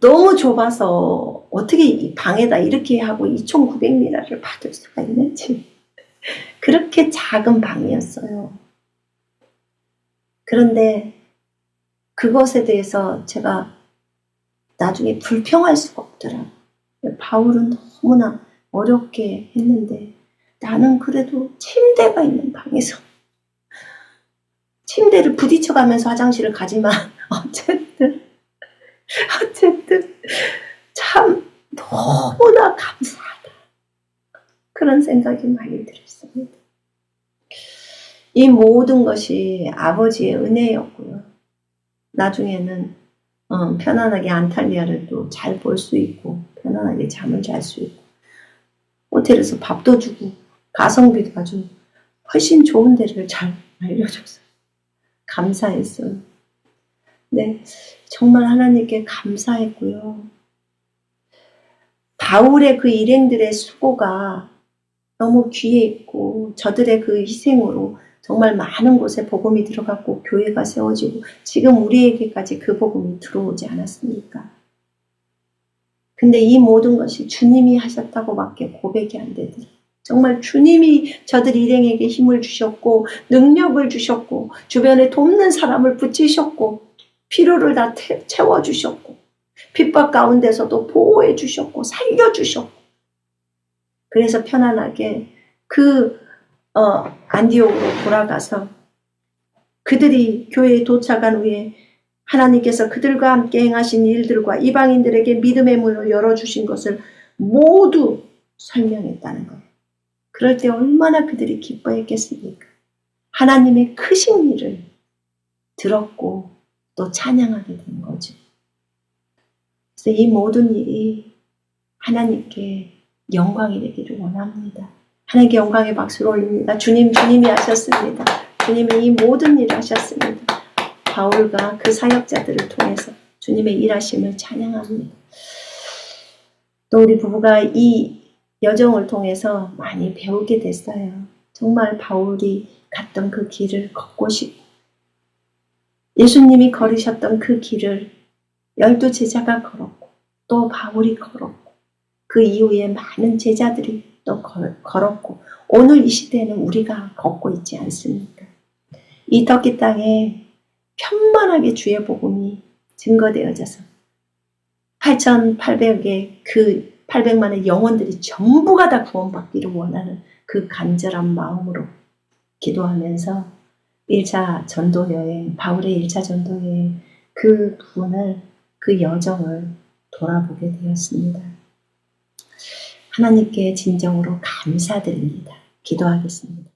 너무 좁아서 어떻게 이 방에다 이렇게 하고 2,900리라를 받을 수가 있는지 그렇게 작은 방이었어요. 그런데 그것에 대해서 제가 나중에 불평할 수가 없더라고요. 바울은 너무나 어렵게 했는데 나는 그래도 침대가 있는 방에서 침대를 부딪혀가면서 화장실을 가지만 어쨌든 참 너무나 감사하다. 그런 생각이 많이 들었습니다. 이 모든 것이 아버지의 은혜였고요. 나중에는 편안하게 안탈리아를 또 잘 볼 수 있고 편안하게 잠을 잘 수 있고 호텔에서 밥도 주고 가성비도 아주 훨씬 좋은 데를 잘 알려줘서 감사했어요. 네, 정말 하나님께 감사했고요. 바울의 그 일행들의 수고가 너무 귀했고 저들의 그 희생으로 정말 많은 곳에 복음이 들어갔고 교회가 세워지고 지금 우리에게까지 그 복음이 들어오지 않았습니까? 근데 이 모든 것이 주님이 하셨다고밖에 고백이 안 되더라고요. 정말 주님이 저들 일행에게 힘을 주셨고 능력을 주셨고 주변에 돕는 사람을 붙이셨고 필요를 다 채워주셨고 핍박 가운데서도 보호해 주셨고 살려주셨고 그래서 편안하게 안디옥으로 돌아가서 그들이 교회에 도착한 후에 하나님께서 그들과 함께 행하신 일들과 이방인들에게 믿음의 문을 열어주신 것을 모두 설명했다는 거예요. 그럴 때 얼마나 그들이 기뻐했겠습니까? 하나님의 크신 일을 들었고 또 찬양하게 된 거죠. 그래서 이 모든 일이 하나님께 영광이 되기를 원합니다. 하나님께 영광의 박수를 올립니다. 주님이 하셨습니다. 주님이 이 모든 일을 하셨습니다. 바울과 그 사역자들을 통해서 주님의 일하심을 찬양합니다. 또 우리 부부가 이 여정을 통해서 많이 배우게 됐어요. 정말 바울이 갔던 그 길을 걷고 싶고 예수님이 걸으셨던 그 길을 12 제자가 걸었고 또 바울이 걸었고 그 이후에 많은 제자들이 또 걸었고 오늘 이 시대에는 우리가 걷고 있지 않습니까? 이 터키 땅에 편만하게 주의 복음이 증거되어져서 8,800의 그 800만의 영혼들이 전부가 다 구원받기를 원하는 그 간절한 마음으로 기도하면서 1차 전도여행, 바울의 1차 전도여행 그 부분을, 그 여정을 돌아보게 되었습니다. 하나님께 진정으로 감사드립니다. 기도하겠습니다.